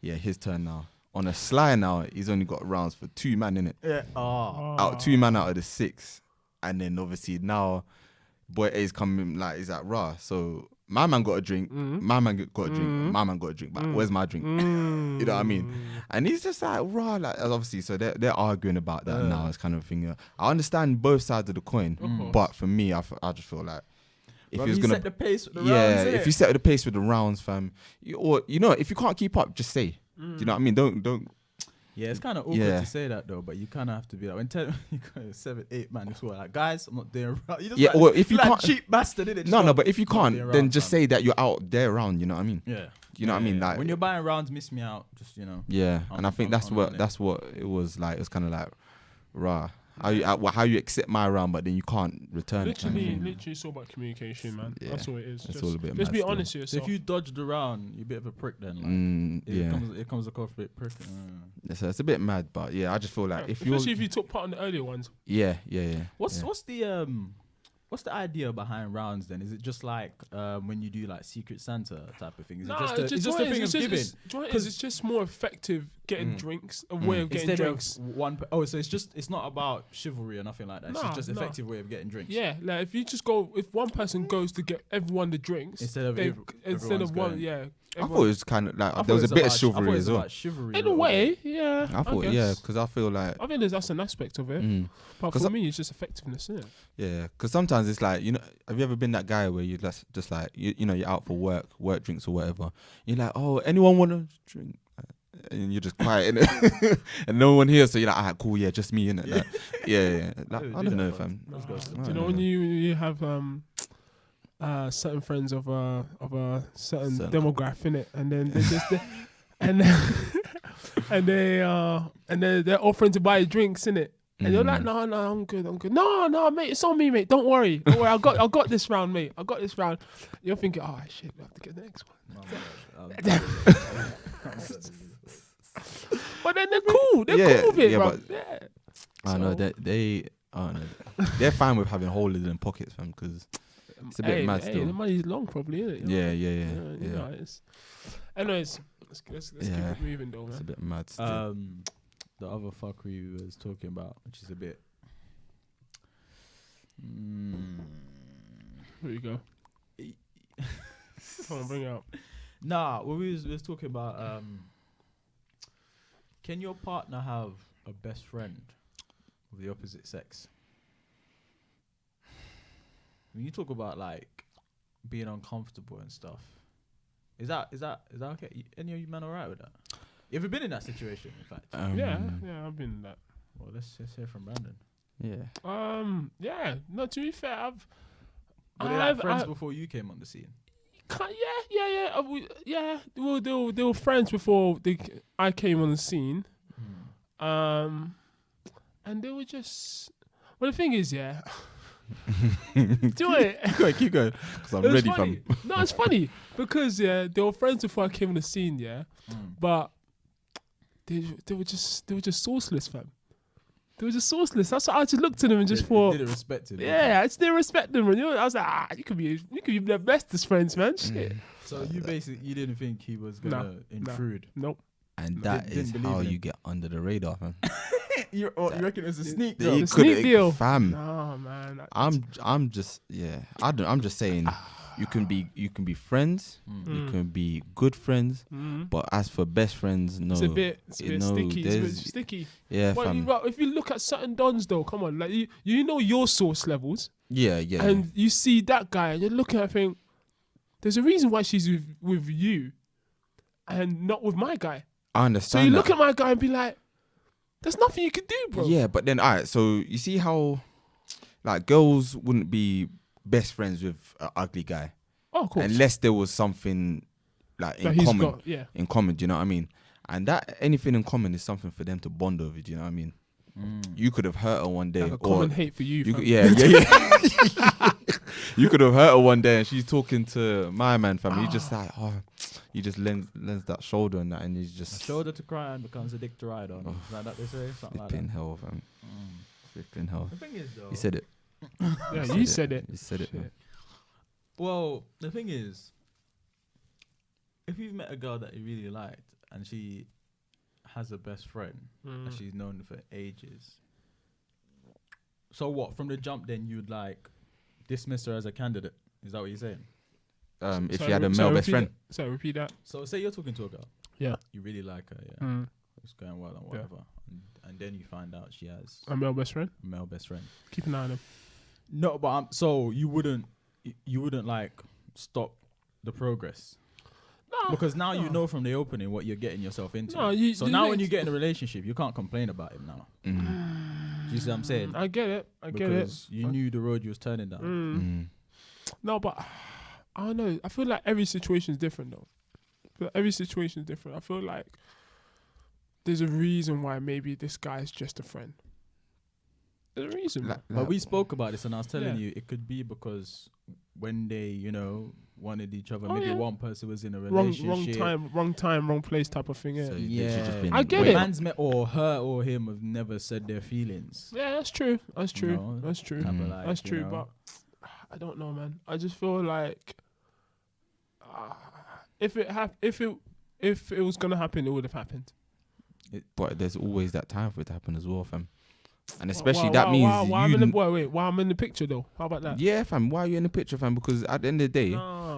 Yeah, his turn now. On a sly now, he's only got rounds for 2 man in it. Yeah. Out 2 man out of the 6, and then obviously now, boy A is coming like he's at raw. So my man got a drink, my man got a drink, my man got a drink. But where's my drink? You know what I mean? And he's just like raw, like obviously. So they're arguing about that now. It's kind of a thing. I understand both sides of the coin, but for me, I just feel like if If you're you gonna set the pace with the yeah, rounds, if you set the pace with the rounds, fam, or if you can't keep up, just say. Do you know what I mean? Don't. Yeah, it's kind of awkward Yeah. to say that though, but you kind of have to be like when 10, 7, 8 man, it's all like guys, I'm not doing round. You just Yeah, like, well, if you like can't- cheap bastard, innit? No, but if you can't, doing then rounds, just fam. say that you're out there around. You know what I mean? Yeah. You know what I mean? Like when you're buying rounds, miss me out. Just yeah, and I think that's what on it. that's what it was like. It was kind of like, rah, how you accept my round, but then you can't return it. Kind of thing. Literally, it's all about communication, man. Yeah, That's all it is. it's Just, all a bit just mad be still. honest with So yourself. if you dodge the round, you're a bit of a prick then. Like, Yeah, it comes across a bit prick. so it's a bit mad, but yeah, I just feel like if you're especially if you took part in the earlier ones. yeah. What's the idea behind rounds then? Is it just like when you do like Secret Santa type of thing? Is it just a thing of giving? It's just more effective getting drinks, a way of getting Instead drinks. of so it's not about chivalry or nothing like that. It's Nah, just nah. effective way of getting drinks. Yeah, like if one person goes to get everyone the drinks Instead of everyone's one, going. yeah. I thought it was kind of like I thought there was it a bit of about- I chivalry thought it as was well. about chivalry In a little way, bit. yeah. I thought guess. because I feel like I think that's an aspect of it. But 'Cause for me, it's just effectiveness, isn't it? yeah, because sometimes it's like have you ever been that guy where you just like you're out for work drinks or whatever, you're like, oh, anyone want to drink? And you're just quiet innit? And no one here, so you're like, alright, cool, yeah, just me innit? Yeah. Like, yeah. Like, Yeah, I do don't that, know, fam. fam. Let's go. Do you know when you have certain friends of a certain Certain- demographic in it, and then they just and they're offering to buy you drinks in it, and you're like, no, I'm good. No, mate, it's on me, mate. Don't worry. I got this round, mate. I got this round. You're thinking, oh shit, we have to get the next one. But then they're cool. They're Yeah, cool with it, yeah, bro. but- Yeah. I know So- they're fine with having holes in their pockets, fam, because It's a bit mad Hey, still. the money's long, probably, isn't it? You know? Yeah. You know, it's. Anyways, let's keep Yeah. it moving, though, It's a man. bit mad still. The other fuckery we was talking about, which is a bit. Here you go. Come on, bring it up. Nah, we was talking about can your partner have a best friend of the opposite sex? When you talk about like being uncomfortable and stuff, is that okay? Any of you men alright with that? You ever been in that situation? In fact, Yeah, I've been in that. well, let's hear from Brandon. Yeah. Yeah. No, to be fair, Were they like friends before you came on the scene? Yeah. They were friends before I came on the scene. And they were just. Well, the thing is, yeah. Do it. Keep going. Because I'm It was ready, funny. fam. No, it's funny because they were friends before I came on the scene, yeah. But they were just sourceless, fam. They were just sourceless. That's what I just looked at them and just thought, didn't respect it. yeah, I just didn't respect them. And I was like, you could be the bestest friends, man. Shit. So you didn't think he was gonna intrude. Nope. And Didn't that is believe how in him. you get under the radar, fam. You reckon it was a sneak They deal? The sneak could- deal. fam. No, man. I'm just I'm just saying you can be friends, you can be good friends, but as for best friends, no. It's a bit no, sticky. It's a bit there's- sticky. Yeah, Well, fam. if you look at certain dons, though, come on, like you know your source levels, Yeah. and you see that guy, and you're looking at it, think, there's a reason why she's with you, and not with my guy. I So understand. you that. look at my guy and be like, there's nothing you can do, bro. Yeah, but then alright, so you see how like girls wouldn't be best friends with an ugly guy Oh, of course. unless there was something like That in he's common. got, yeah. In common, do you know what I mean? And that anything in common is something for them to bond over, do you know what I mean? You could have hurt her one day, Like a or common hate for you. you fam. could, yeah. You could have hurt her one day, and she's talking to my man, fam. You just like, you just lends that shoulder and that, and you just A shoulder to cry on becomes a dick to ride on. Is that what they say? Something like flipping that. hell, fam. Flipping hell. The thing is, though. You said it. Yeah, you said it. You said it. Man. Well, the thing is, if you've met a girl that you really liked and she has a best friend that she's known for ages, so what? From the jump, then you'd like dismiss her as a candidate? Is that what you're saying? If you had a male best friend. Sorry, repeat that. So say you're talking to a girl, Yeah. you really like her, yeah, it's going well and whatever, and then you find out she has A male best friend. a male best friend. Keep an eye on him. No, but so you wouldn't like stop the progress. No, Because now you no. know from the opening what you're getting yourself into. No, so the now when next- you get in a relationship, you can't complain about him now. Do you see what I'm saying? I get it. I get it. Because you knew the road you was turning down. No, but I don't know. I feel like every situation is different, though. Every situation is different. I feel like there's a reason why maybe this guy is just a friend. There's a reason. man. But we spoke about this, and I was telling Yeah. you it could be because when they, wanted each other, Oh, maybe yeah. one person was in a wrong relationship. time, wrong place type of thing. Yeah, So you Yeah, literally just been I get When it. man's met or her or him have never said their feelings. yeah, that's true. That's true. No, That's true. Type of like, That's you true. know. But I don't know, man. I just feel like if it was gonna happen, it would have happened. But there's always that time for it to happen as well, fam. And especially that means why I'm you. in the why I'm in the picture though. How about that? Yeah, fam. Why are you in the picture, fam? Because at the end of the day,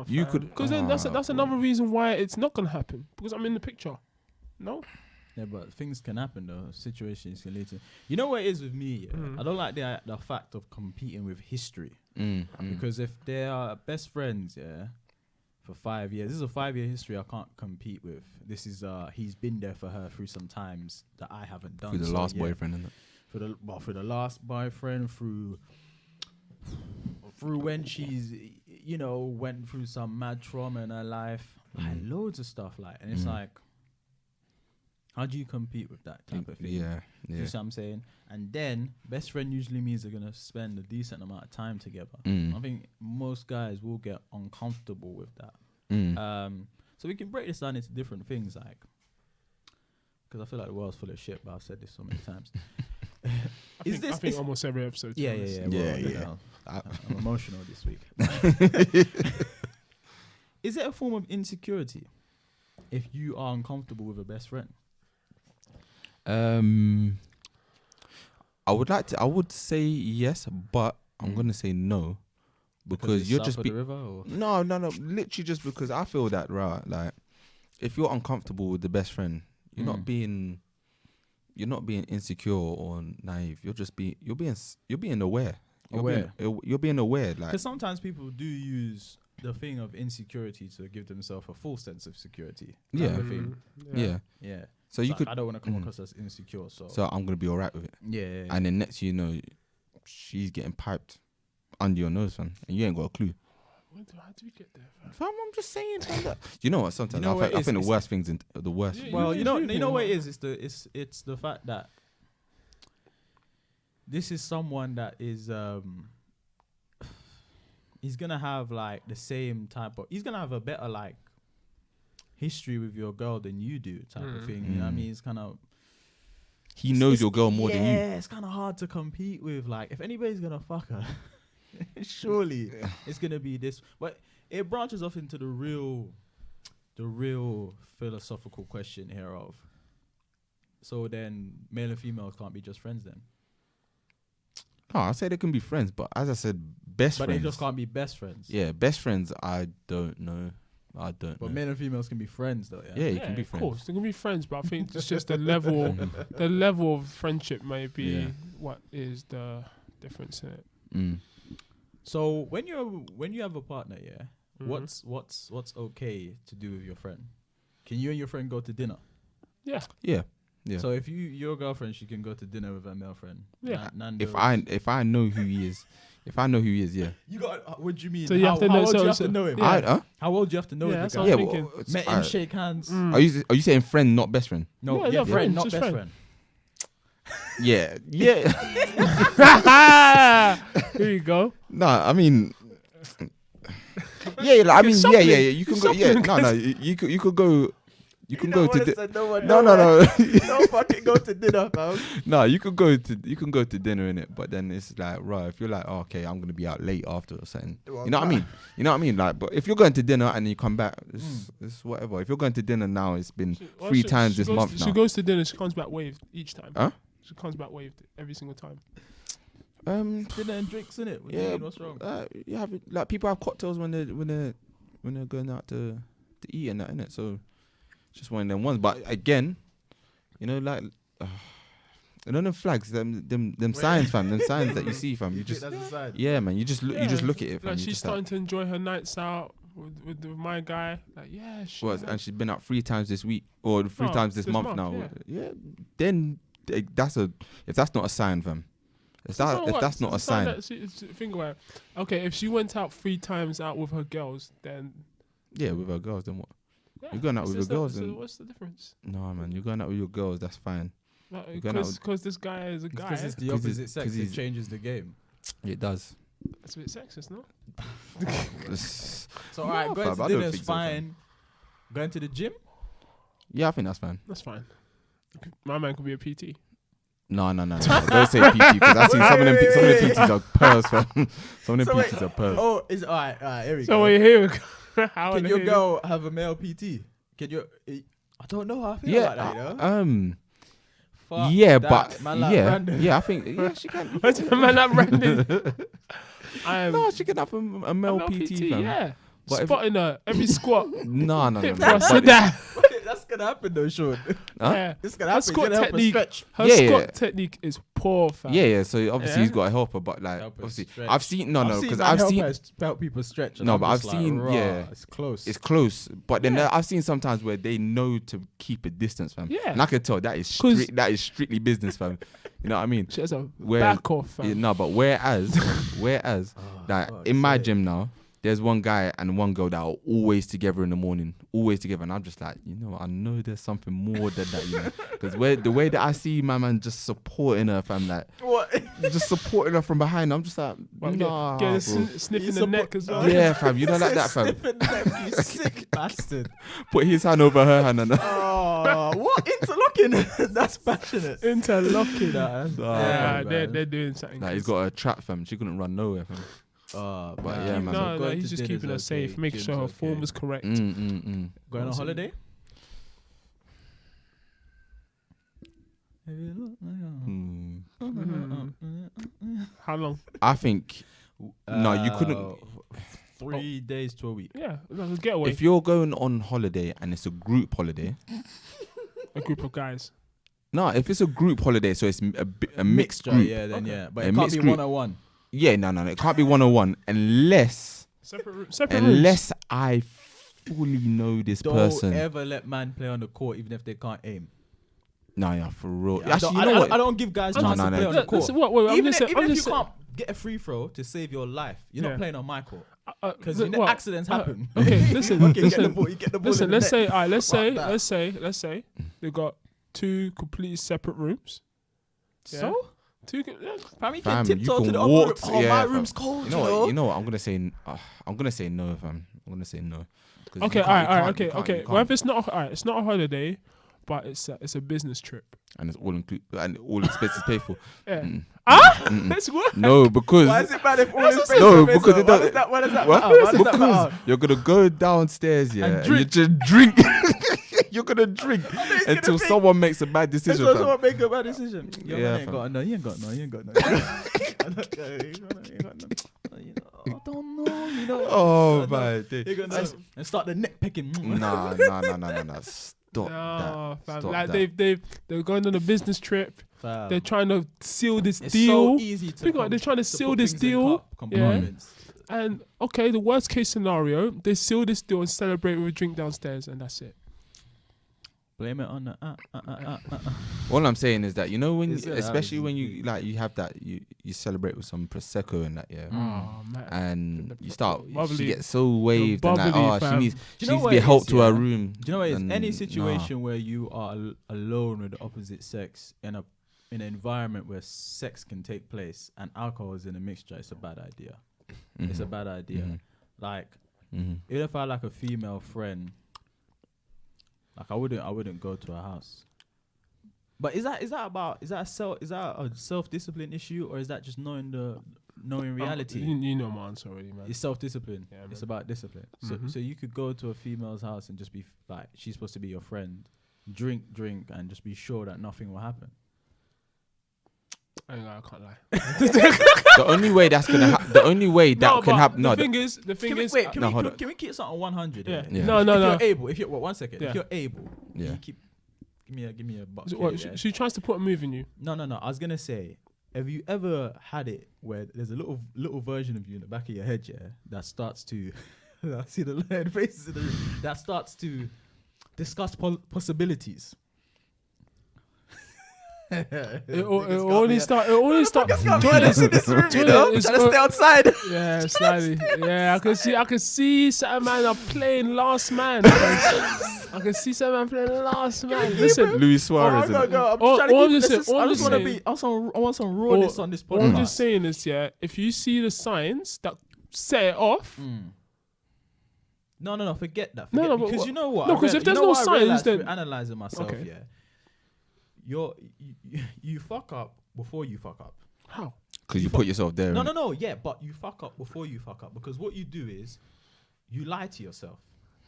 you could- because then that's bro. another reason why it's not gonna happen because I'm in the picture. No, Yeah, but things can happen though. Situations can lead to. You know what it is with me? Yeah? I don't like the fact of competing with history because if they are best friends, yeah, for 5 years, this is a 5-year history I can't compete with. This is he's been there for her through some times that I haven't done. with the So, last yeah, boyfriend, innit? for the last boyfriend, through when she's went through some mad trauma in her life, like loads of stuff and it's like, how do you compete with that type of thing? Yeah, Do yeah. you see what I'm saying? And then best friend usually means they're gonna spend a decent amount of time together. I think most guys will get uncomfortable with that. So we can break this down into different things, because I feel like the world's full of shit, but I've said this so many times. Is this? I think is- almost every episode. to yeah, be honest. yeah, yeah. Yeah, Well, yeah. you know, I'm emotional this week. Is it a form of insecurity if you are uncomfortable with a best friend? I would say yes, but I'm gonna say no because it's you're south just of the river, or? no, literally just because I feel that right. Like, if you're uncomfortable with the best friend, you're not being insecure or naive. You're being aware. You're being aware. Like, Because sometimes people do use the thing of insecurity to give themselves a false sense of security. Yeah. Kind of thing. yeah. Yeah. So you Like, could. I don't want to come Mm. across as insecure, so I'm gonna be alright with it. yeah. And then next, she's getting piped under your nose, fam, and you ain't got a clue. How do we get there? Fam? Fam, I'm just saying. Fam, that. You know what? Sometimes You know what it I is? think the It's- worst things in the worst. Yeah, Well, you know yeah. what it is. It's the fact that this is someone that is he's gonna have like the same type of. He's gonna have a better like history with your girl than you do, type of thing. You know what I Mm. mean? It's kind of. He knows your girl more than you. Yeah, it's kind of hard to compete with. Like, if anybody's gonna fuck her, surely it's gonna be this. But it branches off into the real philosophical question here of. So then, male and females can't be just friends then. No, I say they can be friends, but as I said, best But friends. they just can't be best friends. Yeah, best friends. I don't know. But know. male and females can be friends though. Yeah, you Yeah, can be of friends. course, they can be friends, but I think it's just the level of friendship may be Yeah. what is the difference in it. Mm. So when you have a partner, yeah, Mhm. what's okay to do with your friend? Can you and your friend go to dinner? Yeah, Yeah. Yeah. So if your girlfriend, she can go to dinner with her male friend. Yeah. Nando's. if I know who he is, yeah. You got. What do you mean? So you have to know- How old so- do you have so- to know him? yeah. How old do you have to know Yeah, the that's guy? what Yeah. I'm thinking. Well, Met him, shake hands. Mm. Are you saying friend, not best friend? No, Yeah, yeah, friend, friend, not just best friend. friend. Yeah. Yeah. Here you go. No, I mean. Yeah, like, I mean, yeah. You can go. Yeah, no. You could go. You can go to. No. Don't fucking go to dinner, fam. No, you can go to dinner innit? But then it's like, right, if you're like, oh, okay, I'm gonna be out late after or something. You know what I mean? Like, but if you're going to dinner and you come back, it's whatever. If you're going to dinner now, it's been Well, 3 she- times she this goes- month She now. goes to dinner. She comes back waved each time. Huh? She comes back waved every single time. Dinner and drinks, innit? What do you Yeah, mean? What's wrong? you have like people have cocktails when they're going out to eat and that, innit? So it's just one of them ones. But again, like them flags, them signs, fam, them signs that you see, fam. You just that's the side. yeah, man. You just look at it, fam. Like You she's just starting to enjoy her nights out with my guy. Like yeah, she and she's been out 3 times this week or 3 Oh, times this month now. Yeah. Then if that's not a sign, fam. If that's not a sign, Think about it. Okay, if she went out 3 times out with her girls, then yeah, with her girls, then what? yeah, You're going out it's with your just girls, so and what's the difference? no, man, you're going out with your girls. That's fine. going out Because this guy is a guy. Because it's the 'Cause opposite it's- sex, 'cause it he's- changes the game. It does. It's a bit sexist, no? So alright, No, going fam, to I dinner don't is think so, fam. fine. Going to the gym? Yeah, I think that's fine. That's fine. My man could be a PT. No. Don't say PT because I've seen some of them PTs are purrs, fam. Some of them PTs are purrs. Oh, is alright, here we So go. we're here. How Can the your hell- girl have a male PT? Can you? I don't know how I feel about that, you know? Fuck Yeah, that, but man, like yeah, Brandon. yeah, I think yeah, she can. What's the man that Brandon? No, she can have a male PT, fam. yeah. But if- Spotting her every squat. No. That's But- that. That's gonna happen though, Sean. Huh? Yeah. It's gonna Her happen. squat You're gonna help her technique. stretch. Her Yeah, squat yeah. technique is poor, fam. Yeah. So obviously Yeah. he's got to help her, but like Help her obviously stretch. I've seen because man I've help seen her help people stretch. and No, I'm but just I've like, seen- raw, yeah. it's close. it's close, but then Yeah. I've seen sometimes where they know to keep a distance, fam. Yeah. And I can tell that is 'Cause- strictly business, fam. You know what I mean? She has a Where- back off, fam. Yeah, no, but whereas like fuck's in my sake. gym now, there's one guy and one girl that are always together in the morning, always together, and I'm just like, I know there's something more than that, because the way that I see my man just supporting her, fam, like What? just supporting her from behind, I'm just like, Well, nah, get bro. sniffing You the neck as well. Yeah, fam, you don't like that, fam. Sniffing the neck, you sick bastard. Put his hand over her hand and Oh, what? Interlocking Interlocking. That's passionate. Interlocking. Nah, Yeah, man. they're doing something. Nah, he's got a trap, fam. She couldn't run nowhere, fam. But yeah, man. No, Going he's to just dinner's keeping her safe, okay, making sure her gym's form okay. is correct. Mm. Going on Awesome. holiday? How long? I think no, you couldn't. 3 days to a week. Yeah, like a getaway. If you're going on holiday and it's a group holiday, A group of guys. no, if it's a group holiday, so it's a mixed Mixture, group. yeah, then Okay. yeah. But A it can't mixed be group. 101. Yeah, no, it can't be 101 unless Separate rooms. unless I fully know this Don't person. ever let man play on the court even if they can't aim. No, yeah, for real. Yeah, Actually, I you know what? I don't give guys No, chance no, to no. play on the Look, court. listen, wait, I'm Even just if, saying. even I'm if just you saying. can't get a free throw to save your life, you're Yeah. not playing on my court. Because What? accidents happen. Okay, listen, Okay, listen. get the ball, you get the ball Listen, in the let's net. say, alright, Fuck that. let's say they got 2 completely separate rooms. So? Two. Fam, you Fam, can you tiptoe to can the other walk room. to- Oh, yeah, my fam. room's cold, You know what? I'm gonna say no, fam. I'm gonna say no. 'Cause Okay, you can't- you alright, can't- you okay. can't. Well, if it's not, alright, it's not a holiday, but it's a business trip. And it's all include and all expenses paid for. Yeah. Mm. Ah, let's work. No, because Why is it bad if all is No, because it why don't- does that, why does that What? matter? Why does that Because matter? you're gonna go downstairs, yeah, And and, you drink. just drink. You're gonna drink he's until gonna think- someone makes a bad This decision. was fam. what make a bad decision. Yo, Yeah, man, ain't fam. got no. You ain't got no. You ain't got no. I don't know. You know. Oh I my You're day. gonna and start the neck pecking. Nah. Stop No, that. fam. Stop Like that. they're going on a business trip. Fam. They're trying to seal this It's deal. so easy to. Think about it, they're trying to seal put this things in deal. compartments. And okay, the worst case scenario, they seal this deal and celebrate with a drink downstairs, and that's it. Blame it on the. All I'm saying is that you know when, It's good, especially that when was you big. like you have that you celebrate with some prosecco and that, yeah. Oh man. And you start, Bubbly. she gets so waved and like, bubbly, oh, she fam. needs, Do she you know needs to what be it helped is, to her yeah? room. Do you know what it is? And Any nah. situation where you are alone with the opposite sex in an environment where sex can take place and alcohol is in a mixture, it's a bad idea. It's a bad idea. Mhm. Like, Mhm. even if I had like a female friend, like I wouldn't go to her house. But is that a self discipline issue, or is that just knowing reality? You know my answer already, man. It's self-discipline. Yeah, It's man. about discipline. Mhm. So you could go to a female's house and just be like, she's supposed to be your friend, drink, and just be sure that nothing will happen. I can't lie. The only way that's gonna the only way that No, can but happen. No, The thing is, Can we, uh, hold on. can we keep something 100? Yeah. Yeah. No, If no. you're able, if you're 1 second, Yeah. if you're able, Yeah. you keep. Give me a buck. So here, what, yeah. she tries to put a move in you. No. I was gonna say, have you ever had it where there's a little version of you in the back of your head, yeah, that starts to, I see the learned faces in the room, that starts to discuss possibilities. It only start. It only start. Stay outside. Yeah, slightly. Yeah, I can see certain man are playing last man. I can see certain man playing last man. Listen, Luis Suarez. Oh, innit? no, I'm All- trying to all keep I'm just this. saying- all I I'm just just want to saying- be. I want some rawness on this podcast. all I'm just saying is, yeah, if you see the signs that set it off, No, forget that. No, Forget, no, but because what- you know what? no, I 'cause real- if there's you know no what I signs, realised then- through analyzing myself, Okay. yeah, you fuck up before you fuck up. how? Because you put yourself there. innit? No, yeah, but you fuck up before you fuck up, because what you do is you lie to yourself,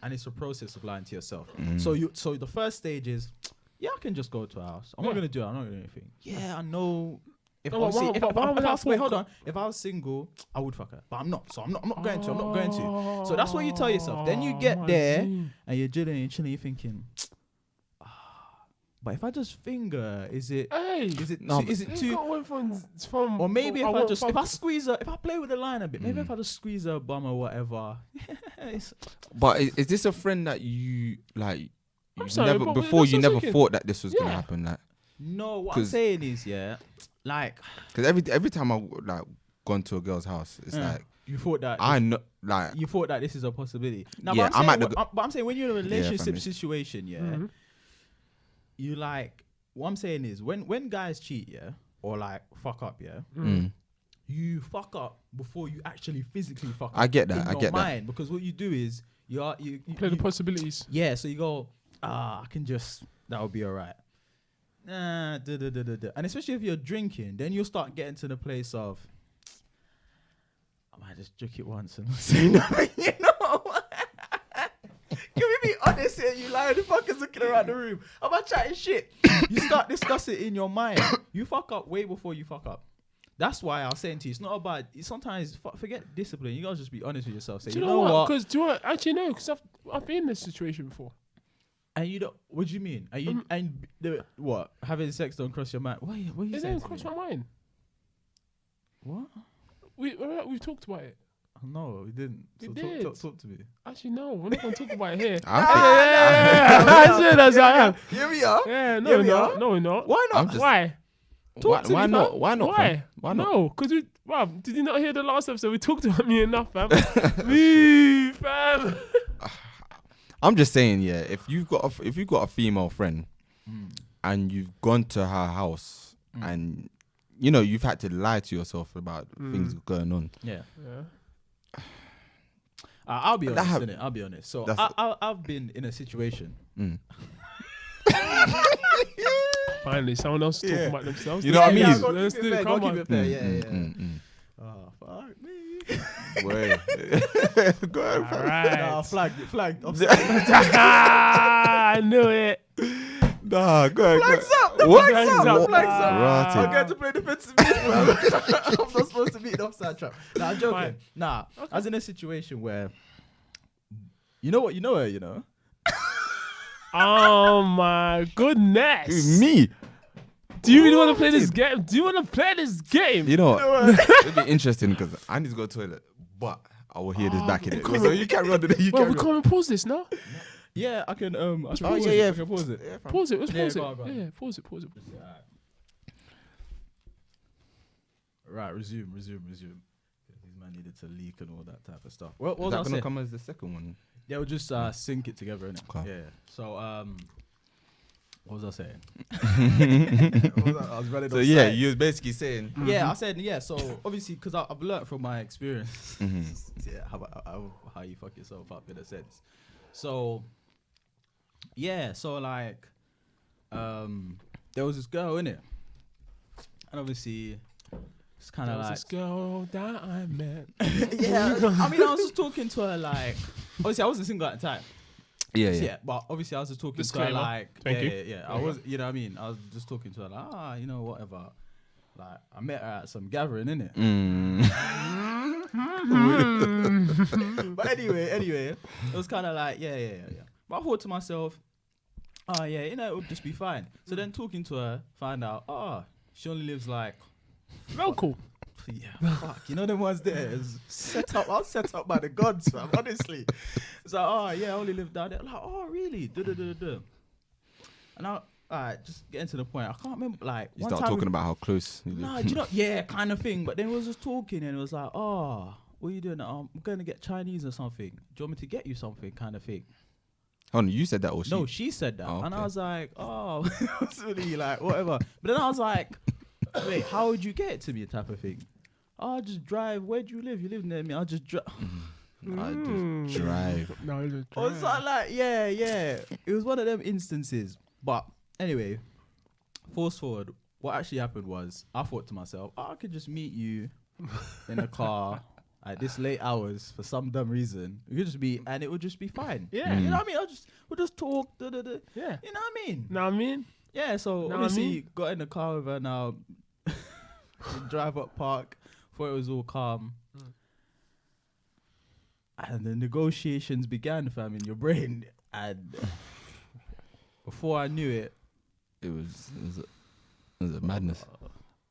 and it's a process of lying to yourself. So the first stage is, yeah, I can just go to a house. I'm not Yeah. gonna do it. I'm not gonna do anything. Yeah, I know. If No, but obviously- why- if but why would I that was, wait, fall- hold on. If I was single, I would fuck her, but I'm not. So I'm not going to. I'm not going to. So that's what you tell yourself. Then you get Oh, I there see. and you're chilling, you're thinking, but if I just finger, is it? Hey, Is it? No, is it you too? got one from Or maybe if I want just if fuck- I squeeze her, if I play with the line a bit, maybe if I just squeeze her bum or whatever. it's- But is this a friend that you like? I'm You sorry, never but before that's you what I'm never thinking. thought that this was gonna Yeah. happen. Like, no, what I'm 'Cause- saying is, yeah, like because every time I like gone to a girl's house, it's like you thought that I know like you thought that this is a possibility. Now, Yeah, but I'm, I'm saying, at the but I'm saying when you're in a relationship fam, situation, yeah, Mhm. you like what I'm saying is when guys cheat, yeah, or like fuck up, yeah, you fuck up before you actually physically fuck up. I get that, in I your get that. mind, because what you do is you play the possibilities. yeah, so you go, I can just, that would be alright. And especially if you're drinking, then you'll start getting to the place of, I might just drink it once and not say nothing, you know? Can we be honest here? You lying fuckers looking around the room. I'm not chatting shit. You start discussing in your mind. You fuck up way before you fuck up. That's why I was saying to you, it's not about, sometimes forget discipline. You gotta just be honest with yourself. Say, Do you know what? Because do you want, actually no, because I've been in this situation before. And you don't, what do you mean? And you, what? Having sex don't cross your mind? What are you It saying? didn't cross my mind. What? We've talked about it. No, we didn't. We So did. Talk to me. Actually, no, we're not going to talk about it here. I I said as I am. Here we are. Yeah, no, Here we're we not. are. No, we're not. Why not? I'm just- Why? Talk to me, why fam. not? Why not? Why? fam? Why not? No, because did you not hear the last episode? We talked about me enough, fam. Me, fam. I'm just saying, yeah. If you've got a female friend and you've gone to her house and you know you've had to lie to yourself about things going on. Yeah. Yeah. I'll be That honest, hap- innit? I'll be honest. So That's- I've been in a situation. Finally, someone else talking Yeah. about themselves. You know what I mean? Yeah, gotta Let's keep do it it. fair, Come gotta on. keep it fair. Yeah. Oh, fuck me. Wait. Go ahead. All fam. right. Nah, flagged. I knew it. Nah, go ahead. Flags up. The What? flags up. What? Flags up. Rotted. I'm going to play defensive midfield. I'm not supposed to be an offside trap. Nah, I'm joking. Fine. Nah, I was in a situation where, you know what? You know her, you know? Oh my goodness. Who, me? Do you really want to play this game? Do you want to play this game? You know what? It'll be interesting because I need to go to the toilet, but I will hear this back in it. So you carry on. You Well, carry we on. can't pause this now. Yeah, I can. I can pause pause it. it. I can pause it. Pause it. Let's Yeah, pause go it. on, go on. Yeah, pause it. Pause it. Right, resume. These man needed to leak and all that type of stuff. What Is was that I gonna saying? come as the second one? Yeah, we'll just sync it together, innit? Okay. Yeah. So what was I saying? I was running So off yeah, site. you was basically saying. Yeah, I said yeah. So obviously, because I've learned from my experience, Mhm. yeah, how you fuck yourself up in a sense. So yeah, so like, there was this girl in it, and obviously, it's kind There of was like this girl that I met. yeah. I mean, I was just talking to her like, obviously, I wasn't single at the time. Yeah. But obviously I was just talking Disclaimer. to her like, Thank you. yeah. I was, you know what I mean? I was just talking to her like, you know, whatever. Like, I met her at some gathering, innit? But anyway, it was kind of like, yeah. But I thought to myself, oh yeah, you know, it would just be fine. So then talking to her, find out, she only lives like, Local. yeah, fuck, you know them ones there. It's set up. I was set up by the gods, fam. Honestly, it's like, oh yeah, I only live down there. Like, oh really? And just getting to the point. I can't remember. Like, You one start time talking about how close. You Nah, live. do you know? Yeah, kind of thing. But then we was just talking, and it was like, oh, what are you doing? I'm going to get Chinese or something. Do you want me to get you something? Kind of thing. Oh no, you said that or she? No, she said that, Oh, and I okay. was like, oh, it's really like whatever. But then I was like, wait, how would you get it to me? Type of thing. I'll just drive. Where do you live? You live near me. I'll just drive. I just drive. No, it's just Oh, it's like, yeah. It was one of them instances. But anyway, fast forward. What actually happened was, I thought to myself, I could just meet you in a car at this late hours for some dumb reason. It could just be, and it would just be fine. Yeah. You know what I mean? We'll just talk. Yeah. You know what I mean? Know what I mean? Yeah. So Know what I obviously, mean? got in the car with her now. Drive up park. Thought it was all calm. And the negotiations began, fam, in your brain. And before I knew it, It was a madness.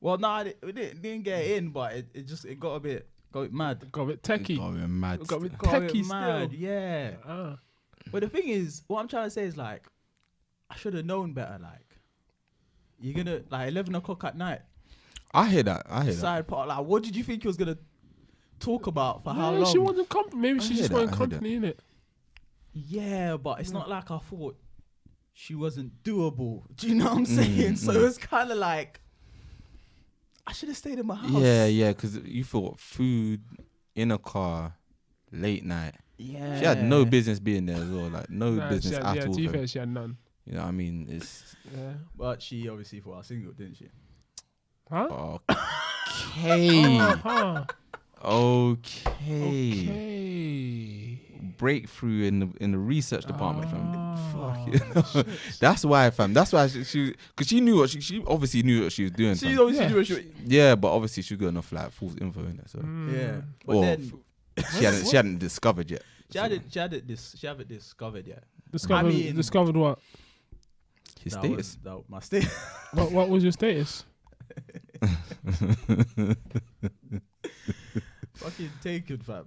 well, no, it didn't get in, but it got a bit mad. Got a bit techie. Got me mad. Got a bit Got a bit techie mad, still. yeah. Ah. But the thing is, what I'm trying to say is like, I should have known better. Like, you're gonna like 11 o'clock at night, I hear that. side part. Like, what did you think you was gonna talk about for how Yeah, long? she wanted company. Maybe I she hear just that, wanted I hear company, innit? Yeah, but it's not like I thought she wasn't doable. Do you know what I'm saying? So it's kind of like, I should have stayed in my house. Yeah, because you thought food in a car, late night. Yeah. She had no business being there as well. Like no Nah, business she had, at yeah, all. to be fam. fair, she had none. You know what I mean? It's Yeah. But she obviously thought I was single, didn't she? Huh? okay. Uh-huh. Okay. Okay. Breakthrough in the research department, fam. Ah, You know? That's why, fam. That's why she because she knew what she obviously knew what she was doing. She fam. obviously Yeah. knew what she. Yeah, but obviously she got enough like false info in it, so Yeah, but Or then she hadn't discovered yet. she hadn't discovered yet. Discovered, discovered what? His That status. was- that my status. What was your status? Fucking taken, fam.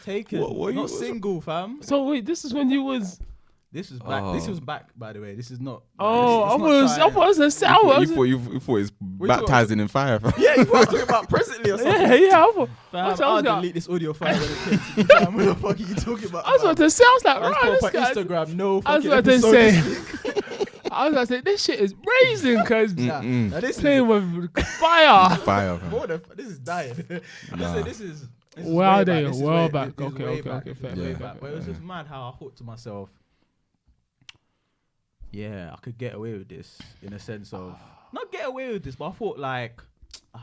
Taken. What not you- single, fam. So wait, this is when you was. This was back. This Oh. was back, by the way. This is not. Oh, I this is was. not I was a sour. You thought it's baptizing in fire, fam. Yeah, you were talking about presently or something. Yeah. I thought. Fam, I was I'll like- delete this audio file when it came to me, fam. What the fuck are you talking about? I was about to say. I was like, Let's right, put this up on guy. Instagram. No I was fucking about to episode say. this week. I was about to say this shit is brazen, cause Nah, now this playing is with fire. Fire, fam. more than this is dying. Nah. This is Where way are they? back. This is Well way- back. this is Okay, way okay, back. okay, This fair, is way fair, back. But it was just mad how I thought to myself, yeah, I could get away with this in a sense of not get away with this, but I thought like,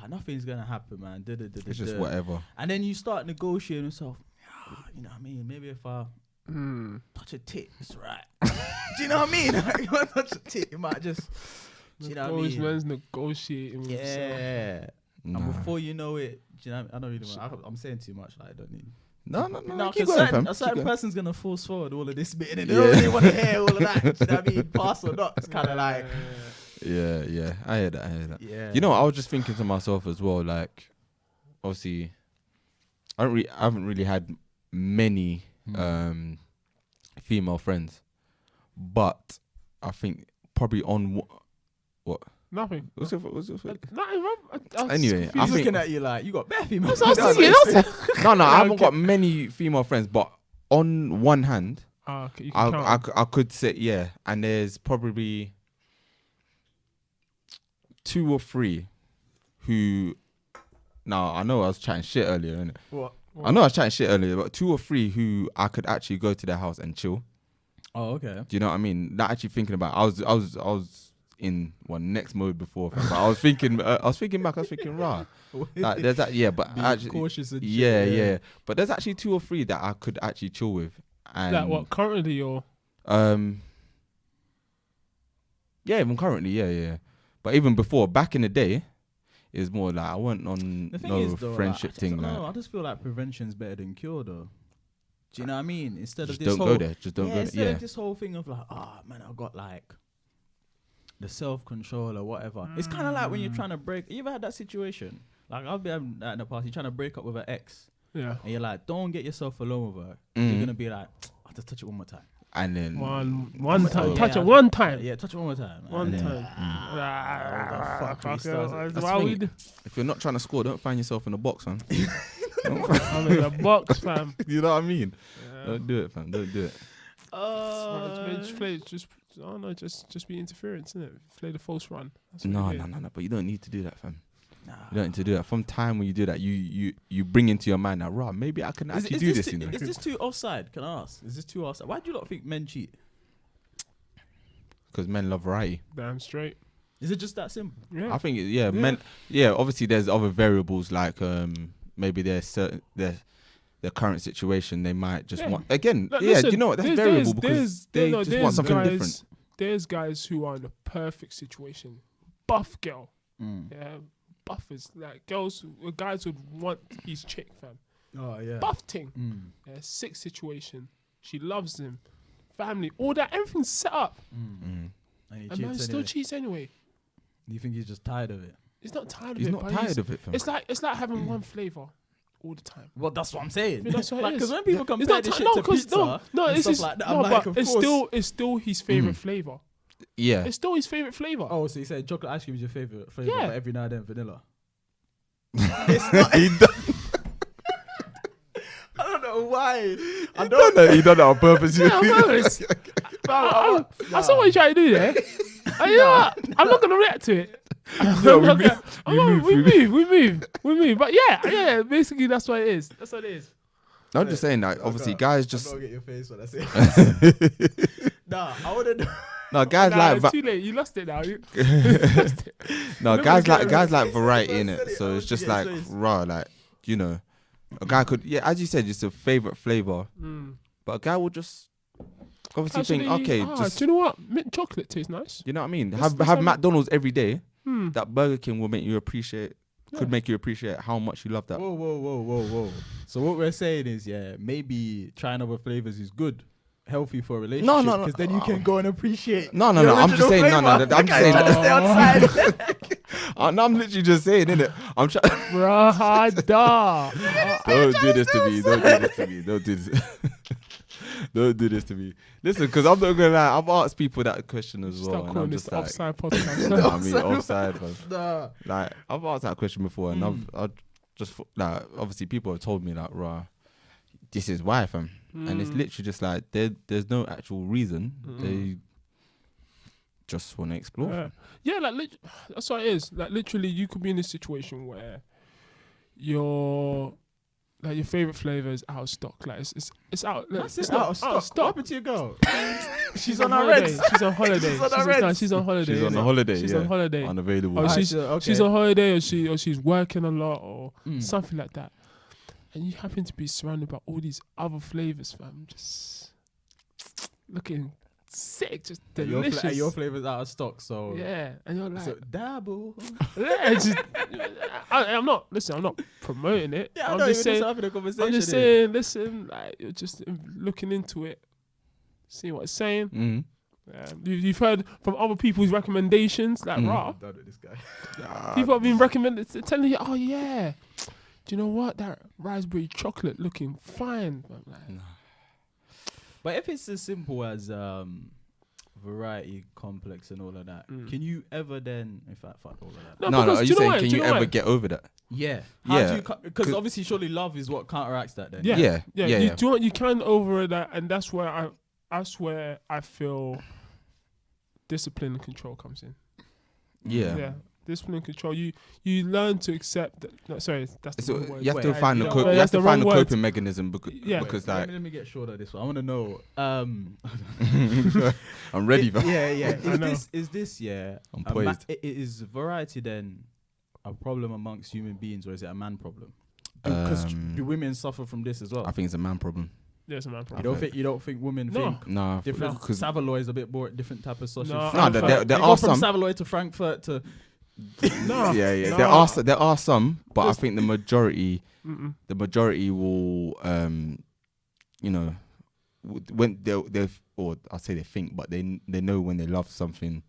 nothing's gonna happen, man. It's just whatever. And then you start negotiating yourself. You know what I mean? Maybe if I touch a tit, it's right. Do you know what I mean? Like, if I touch a tit, you might just. Do you know what I mean? Man's negotiating with himself. Yeah. Nah. And before you know it, do you know, I don't really want. I'm saying too much. Like, I don't need. No. No, Keep because going, fam. a Keep certain going. person's gonna force forward all of this bit, and they Yeah. don't really want to hear all of that. Do you know what I mean? Pass or not? It's kind of like, Yeah. I hear that. yeah. You know, I was just thinking to myself as well. Like, obviously, I haven't really had many female friends, but I think probably on what Nothing. what's it? Nothing. Anyway, I He's think looking at you like you got bare females. I was thinking. no, I haven't Okay. got many female friends, but on one hand, Okay, you can count. I could say yeah, and there's probably 2 or 3 who. Now I know I was chatting shit earlier, innit? What? I know I was chatting shit earlier, but 2 or 3 who I could actually go to their house and chill. Oh, okay. Do you know what I mean? Not actually thinking about. I was in next mode before, but I was thinking. I was thinking, rah. Like, there's that, yeah, but Be actually, cautious and shit, yeah. But there's actually 2 or 3 that I could actually chill with. And Like what currently or yeah, even currently, yeah. But even before, back in the day, it was more like I wasn't on The thing no is, though, friendship like, thing. I Like, just feel like prevention's better than cure, though. Do you know what I mean? Instead just of this don't whole, go there. Just don't go there. instead Yeah. of this whole thing of like, man, I've got like the self-control or whatever. It's kind of like when you're trying to break. You ever had that situation? Like I've been at in the past. You're trying to break up with an ex, yeah. and you're like, don't get yourself alone with her. Mm. You're gonna be like, I'll just touch it one more time. And then One time. Yeah, Touch it I- one time. Yeah, touch it one more time. One And then- time. fuck Fuck restarts it. it. That's That's why the we thing. do. if you're not trying to score, don't find yourself in a box, man. I'm in a box, fam. You know what I mean? Yeah. Don't do it, fam. Don't do it. Just be interference, innit? Play the false run. That's No. what it is. But you don't need to do that, fam. Nah. You don't need to do that. From time when you do that, you bring into your mind that, right, maybe I can actually do this. You know, Is this too offside? Can I ask? Is this too offside? Why do you not think men cheat? because men love variety. Damn straight. Is it just that simple? Yeah. I think, men. Yeah, obviously there's other variables like maybe their current situation. They might just want again. Look, yeah, listen, you know what? That's there's- variable there's- because they no, just there's want something guys- different. There's guys who are in the perfect situation. Buff girl. Mm. Yeah. Buffers. Like guys would want his chick, fam. Oh yeah. Buff thing. Mm. Yeah, sick situation. She loves him. Family. All that. Everything's set up. Mm. And he And man cheats still anyway. cheats anyway. You think he's just tired of it? He's not tired of He's it. not but tired of it, fam. It's like having one flavor all the time. Well, that's what I'm saying. Yeah, that's what it like, is. because when people It's compare not this ti- shit no, to 'cause pizza no, and it's stuff just like that, no, I'm like, but of it's course. still his favorite flavor. Yeah. It's still his favorite flavor. Oh, so you said chocolate ice cream is your favorite flavor, Yeah. but every now and then vanilla. He I don't know why. I done don't. that. He done that on purpose. Yeah, I'm honest. I saw what you trying to do there. You know what? I'm not gonna react to it. No, we I'm not move- gonna- we move. But yeah. Basically, that's what it is. That's what it is. I'm just saying that obviously guys I just don't get your face when I say. Nah, I wouldn't. No, guys Nah, like it's too late. You lost it now. You lost it. no, Remember guys the- like variety in said it. it, So I it's was just thinking like it's- raw, like you know, a guy could as you said, just a favorite flavor, but a guy will just obviously think, okay, just do you know what? Mint chocolate tastes nice. you know what I mean. Let's Have have it. McDonald's every day. Hmm. That Burger King will make you appreciate. Yeah. Could make you appreciate how much you love that. Whoa. So what we're saying is, maybe trying other flavors is good, healthy for a relationship. No, no. Because then you can go and appreciate. No. your I'm just original saying. No. flavour. I'm The just guy's saying. trying to stay outside. No, I'm literally just saying, innit? I'm trying. Brother. Don't do this to me. Don't do this to me. Don't do this. Don't do this to me. Listen, because I'm not gonna lie. I've asked people that question as well, Start and I'm calling this just the like, offside podcast. no, I mean, offside. Man. Nah. Like I've asked that question before, and I've just like obviously people have told me like, rah, this is why, fam, and it's literally just like there's no actual reason. They just want to explore. Yeah, like that's what it is. Like literally, you could be in a situation where your favorite flavor is out of stock. Like it's out. Like, That's it's it. not Out of stock. What stock. happened to your girl? She's on her holiday. reds. She's on holiday. She's on her No, reds. she's on holiday. She's on innit? a holiday. She's yeah. on holiday. Unavailable. Oh, Alright, she's on holiday, or she's working a lot, or Mm. something like that. And you happen to be surrounded by all these other flavors, fam. Just looking sick, just delicious. Your flavor's out of stock, so yeah, and you're like, So dabble. yeah, it's just, I'm not. Listen, I'm not promoting it. Yeah, I I'm know. just Even saying. just having a conversation. I'm just here. saying. Listen, like you're just looking into it, seeing what it's saying. Mm. You've heard from other people's recommendations, like rah. I'm done with this guy. People have been recommended, telling you, oh yeah, do you know what? That raspberry chocolate looking fine. I'm like, But if it's as simple as variety, complex, and all of that, can you ever then, in fact, fuck all of that? No, No, because are do you know saying why? can Do you know ever why? get over that? Yeah. Yeah. Because obviously, surely love is what counteracts that then. Yeah, Yeah, yeah, You yeah. do. You can over that, and that's where I feel discipline and control comes in. Yeah. Discipline and control. You learn to accept that. No, sorry, that's the So wrong word. you have to Wait, find you the know cope. what? You That's have to the find the wrong word. coping mechanism because Yeah. because Wait, like let me get short of this one. I want to know. I'm ready, bro. Yeah. I know. Is this I'm poised. Is variety then a problem amongst human beings, or is it a man problem? Because do women suffer from this as well? I think it's a man problem. There's a man you problem. don't think women No. think No, different? because Savoy is a bit more different type of sausage. No, Frankfurt. there They go are from some. Savoy to Frankfurt to No. yeah. No. There are some, but I There's- think the majority Mm-mm. will when they or I'll say they think, but they know when they love something,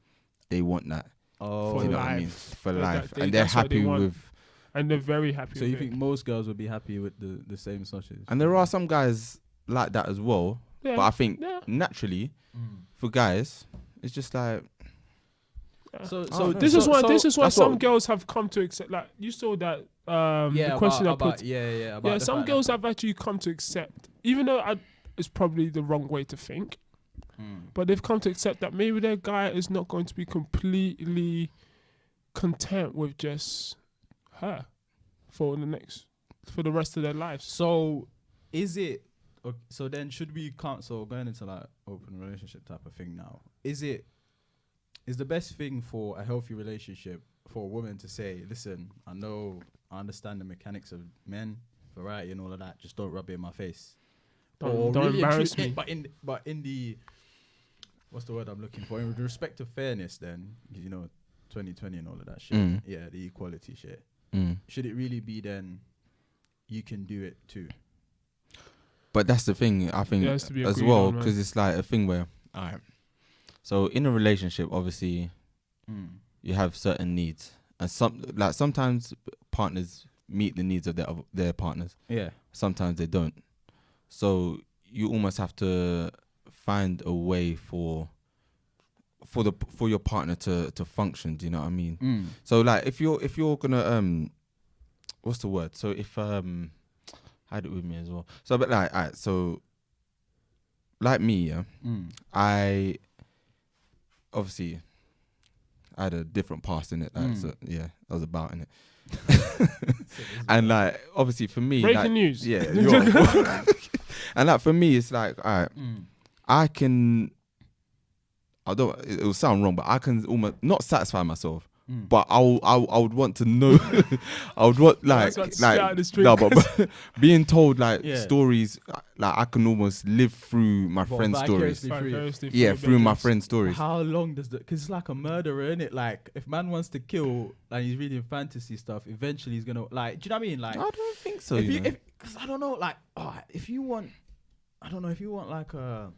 they want that. oh, You know what I mean? life. For Like life, that- and they're that's what they happy want. with. And they're very happy. So with you it. think most girls would be happy with the same sausage? And there are some guys like that as well, Yeah. but I think Yeah. naturally for guys, it's just like So Oh, no. This is why that's some what- girls have come to accept. Like you saw that the question I put. about the Some fact girls that- have actually come to accept, even though it's probably the wrong way to think, but they've come to accept that maybe their guy is not going to be completely content with just her for the rest of their lives. So is it? So then should we so going into like open relationship type of thing now? Is the best thing for a healthy relationship for a woman to say, listen, I understand the mechanics of men, variety and all of that. Just don't rub it in my face. Don't embarrass me. But in the what's the word I'm looking for? In respect to fairness, then 2020 and all of that shit. Mm. Yeah, the equality shit. Mm. Should it really be then? You can do it too. But that's the thing, I think, It has to be as agreed well, on, man. because it's like a thing where, all right, so in a relationship, obviously, you have certain needs, and sometimes partners meet the needs of their partners. Yeah. Sometimes they don't. So you almost have to find a way for your partner to function. Do you know what I mean? So like if you're gonna what's the word? So if hide it with me as well. So but like alright, so like me, yeah. I obviously had a different past in it. Like, so yeah, I was about in it. And like obviously for me, Breaking like, news. yeah. And like for me, it's like, all right, I can I don't. It will sound wrong, but I can almost not satisfy myself. Mm. But I would want to know. I would want That's like what started the string. no, but being told like Yeah. stories like I can almost live through my Well, friends' stories. vicariously through. Vicariously Yeah, your through my bedrooms. friends' stories. How long does the? Because it's like a murderer, isn't it? Like if man wants to kill and he's reading fantasy stuff, eventually he's gonna like. Do you know what I mean? Like I don't think so. if you you, know. because I don't know, like if you want, I don't know if you want like I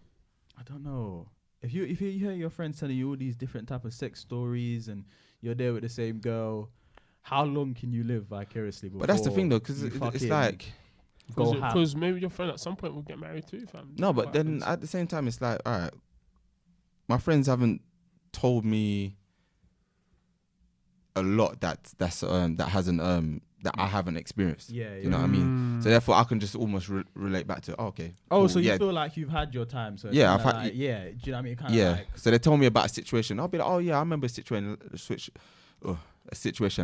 don't know. If you hear your friends telling you all these different type of sex stories and you're there with the same girl, how long can you live vicariously? But that's the thing though, because because it's like go ham. Because maybe your friend at some point will get married too, fam. no, but What then happens? at the same time, it's like all right, my friends haven't told me a lot that I haven't experienced. Yeah, You know what I mean? So therefore, I can just almost relate back to okay. Oh, cool, so you yeah, feel like you've had your time? So it's Yeah, kinda I've had- like, yeah. Do you know what I mean? Kind of yeah. like So they tell me about a situation. I'll be like, oh yeah, I remember a situation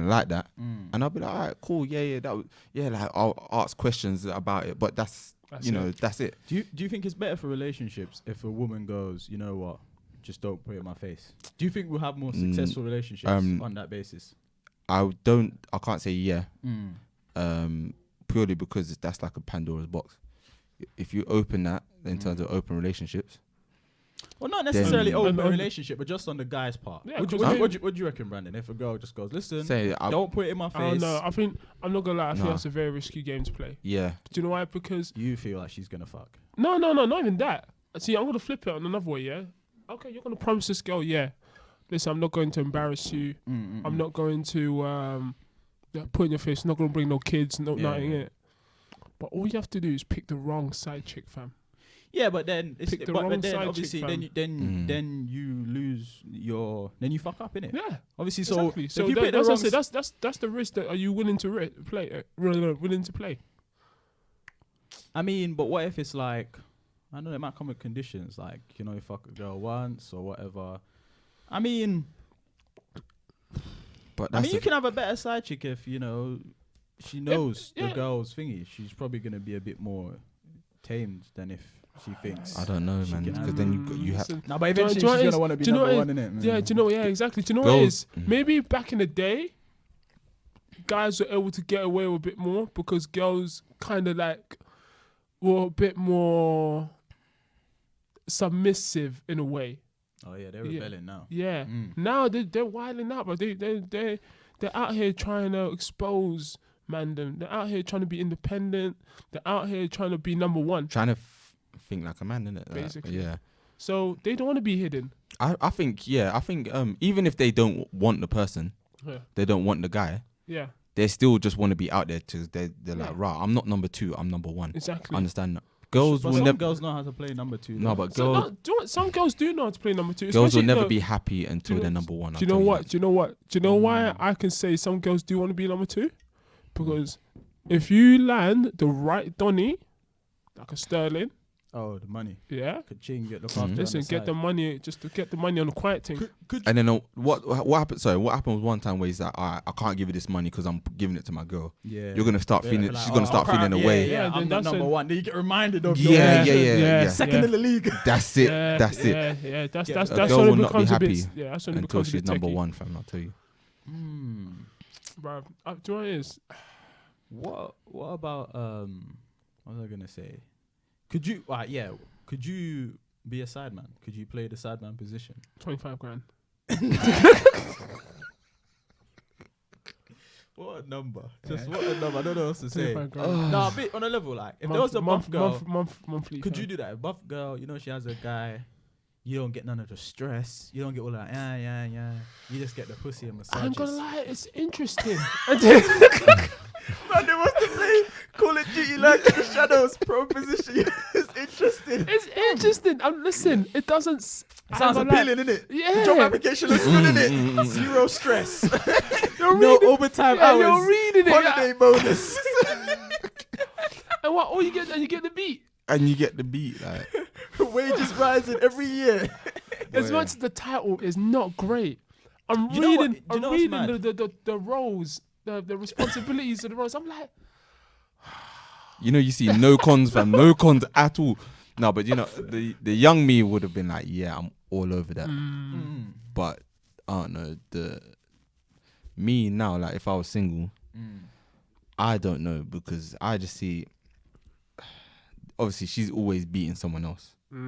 like that, and I'll be like, all right, cool, yeah, that was, yeah. Like I'll ask questions about it, but that's That's you know it. that's it. Do you think it's better for relationships if a woman goes, you know what, just don't put it in my face? Do you think we'll have more successful relationships on that basis? I can't say yeah, purely because that's like a Pandora's box. If you open that in terms of open relationships, Well, not necessarily Then- open And- relationship, but just on the guy's part. Yeah, What do 'cause you reckon, Brandon? If a girl just goes, listen, say don't put it in my I don't face. know. I think I'm not gonna lie. I think Nah. that's a very risky game to play. yeah, Do you know why? Because You feel like she's gonna fuck. no, not even that. See, I'm gonna flip it on another way. Yeah. Okay, you're gonna promise this girl, yeah. Listen, I'm not going to embarrass you. I'm not going to put in your face. I'm not gonna bring no kids, no nothing in it. But all you have to do is pick the wrong side chick, fam. Yeah, but then Pick the but wrong then side obviously chick, then you lose then you fuck up in it. Yeah. Obviously, Exactly. so if you that, pick the that's wrong, what I say, that's the risk that are you willing to play? Willing to play? I mean, but what if it's like, I know it might come with conditions, like you know, you fuck a girl once or whatever. I mean, but that's you can have a better side chick if you know she knows yeah. the girl's thingy. She's probably gonna be a bit more tamed than if she thinks. I don't know, She man, can because have- then you have Listen, No, but Do you know- eventually do you know she's what gonna is- want to be do you know number what one, innit? yeah, do you know? Yeah, exactly. Do you know what it Girls- is? Maybe back in the day, guys were able to get away with a bit more because girls kind of like were a bit more submissive in a way. Oh yeah, they're Yeah. rebelling now. Yeah. Now they're wilding out, but they're out here trying to expose mandem. They're out here trying to be independent. They're out here trying to be number one. trying to think like a man, innit? Like, Basically. yeah. So they don't want to be hidden. I think even if they don't want the person, Yeah. they don't want the guy, Yeah. they still just want to be out there because they're Yeah. like, right, I'm not number 2, I'm number 1. Exactly. Understand that? Girls But will some never. girls know how to play number two. No, though. but So, girls, no, do you know what? Some girls do know how to play number two. girls will especially, never no, be happy until know- they're number 1. Do you know what? Do you know what? Do you know why I can say some girls do want to be number 2? Because if you land the right Donny, like a Sterling, Oh, the money. yeah. Ka-ching, get looked after. Listen, on the get side. the money, just to get the money on the quiet thing. And then what happened? Sorry, what happened was one time where he's like, all right, I can't give you this money because I'm giving it to my girl. Yeah. You're gonna start Yeah, feeling. like, She's gonna start crap, feeling yeah, away. Yeah, Yeah, I'm then not that's number a- one. Then you get reminded of Yeah, your yeah. second in the league. That's it. Yeah, That's it. Yeah. That's A that's A that's girl when will it not be becomes a happy bit. Yeah, that's when it until becomes a she's bit number techie. 1, fam. I'll tell you. Bruv, do you know what it is? What about what was I gonna say? Could you could you be a sideman? Could you play the sideman position? 25 grand. What a number. Just what a number. I don't know what else to say. 25 grand. No, a bit on a level, like if there was a buff girl, monthly. could you fam. do that? A buff girl, you know she has a guy, you don't get none of the stress. You don't get all that yeah. You just get the pussy and massages. I'm gonna lie, it's interesting. Man, they want to play Call of Duty like in the shadows pro position. It's interesting. It's interesting. Listen, it doesn't. Sounds appealing, innit? Yeah. The job application looks good, innit? Zero stress. You're No reading, overtime yeah, hours. you're reading it. Holiday bonus. And what? All you get, and you get the beat. And you get the beat, like. Wages rising every year. As Boy. much as the title is not great, I'm You know what- reading. you I'm know what's reading mad? the roles, the responsibilities of the roles. I'm like, You know, you see no cons, fam. No cons at all. No, but you know, the young me would have been like, yeah, I'm all over that. Mm. But I don't know, me now, like if I was single, I don't know, because I just see, obviously she's always beating someone else. So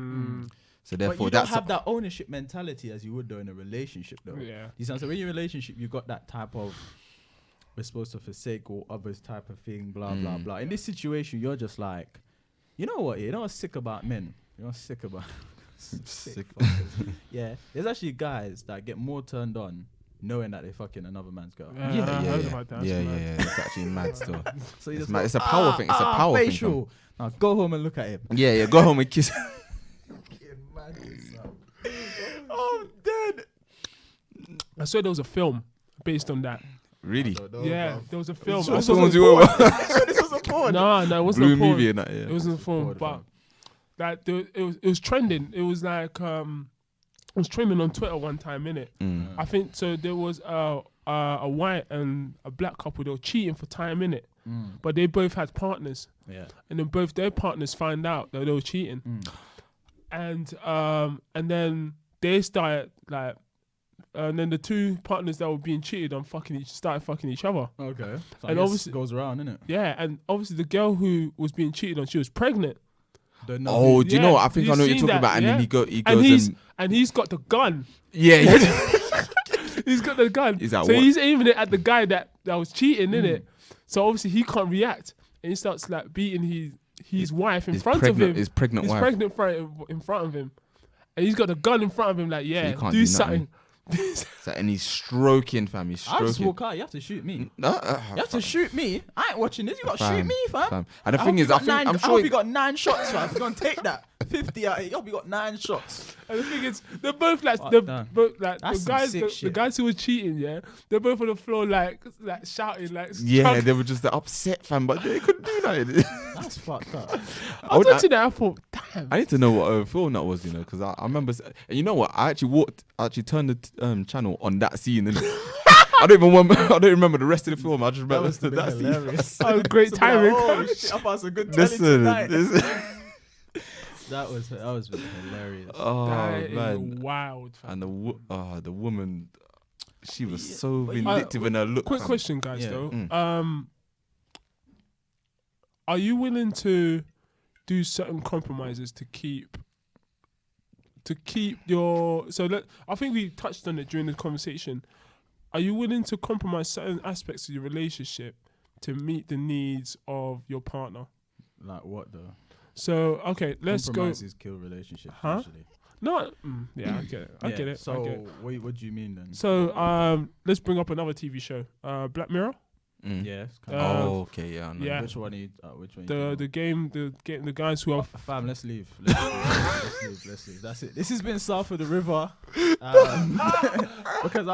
But therefore you don't that's have that ownership mentality as you would though in a relationship though. Yeah. You sound so when you're in a relationship, you got that type of we're supposed to forsake all others type of thing, blah blah blah. In this situation, you're just like, you know what? You know what's sick about men? You know what's sick about sick fuckers. Yeah, there's actually guys that get more turned on knowing that they're fucking another man's girl. I heard about that. yeah, That's mad. it's actually mad still. So you It's just mad. go, It's a power thing. It's a power thing, facial. Now go home and look at him. Yeah, go home and kiss. Oh, dead. I swear there was a film based on that. Really? Yeah, there was a film. Sure, I this saw was the- a porn. This was a porn. No, it wasn't Blue a porn. movie and that, yeah. It wasn't a film, Porn, but fam. that it was trending. It was like it was trending on Twitter one time, innit? I think so. There was a white and a black couple. They were cheating for time, innit? But they both had partners, Yeah. and then both their partners find out that they were cheating, and then they started like. And then the two partners that were being cheated on started fucking each other. Okay. So And and obviously- obviously goes around, innit? Yeah, and obviously the girl who was being cheated on, she was pregnant. Oh, do you Yeah, know what? I think I you've know what you're seen talking that, about. And then yeah? he goes And he's got the gun. yeah. He's got the gun. Is that so what? he's aiming it at the guy that was cheating, innit? So obviously he can't react, and he starts like beating his wife in front of him. His pregnant His wife. pregnant in front of him, and he's got the gun in front of him. Like, yeah, can't do do something. So, and he's stroking, fam. He's I just stroking. walk out. You have to shoot me. No, You have to shoot me. I ain't watching this. You got to shoot Fam, me, fam. fam. And the I thing hope is, you I got think nine, I'm I sure. hope you got 9 shots, fam. You're gonna take that 50 out. You hope you got 9 shots. And the thing is, they're both like Fuck they're that. both like That's the some guys. sick The shit. guys who were cheating, yeah, they're both on the floor like shouting, like Yeah, struggling. they were just upset, fam, but they couldn't do that. That's fucked up. I was watching that. I thought, damn. I need to know what film that was, because I remember. And you know what? I actually turned the channel on that scene. And I don't remember the rest of the film. I just remember that scene. hilarious. Oh, great So be timing. Like, oh shit! I found some good telling Listen, tonight. this, That was hilarious. oh That is man, wild. Fam. and the woman, she was so but you- vindictive in her look. Quick fam. question, guys. Yeah. Though, are you willing to do certain compromises to keep your? I think we touched on it during the conversation. Are you willing to compromise certain aspects of your relationship to meet the needs of your partner? Like what though? So okay, let's go. Compromises kill relationships. Huh? Usually. No, yeah, I get it. I Yeah, get it. So I get it. what do you mean then? So let's bring up another TV show, Black Mirror. Yeah. It's Uh, kinda- Oh, okay, yeah, I know. yeah. Which one? Which one? The guys who are Fam, let's leave. Let's leave. That's it. This has been South of the River. Because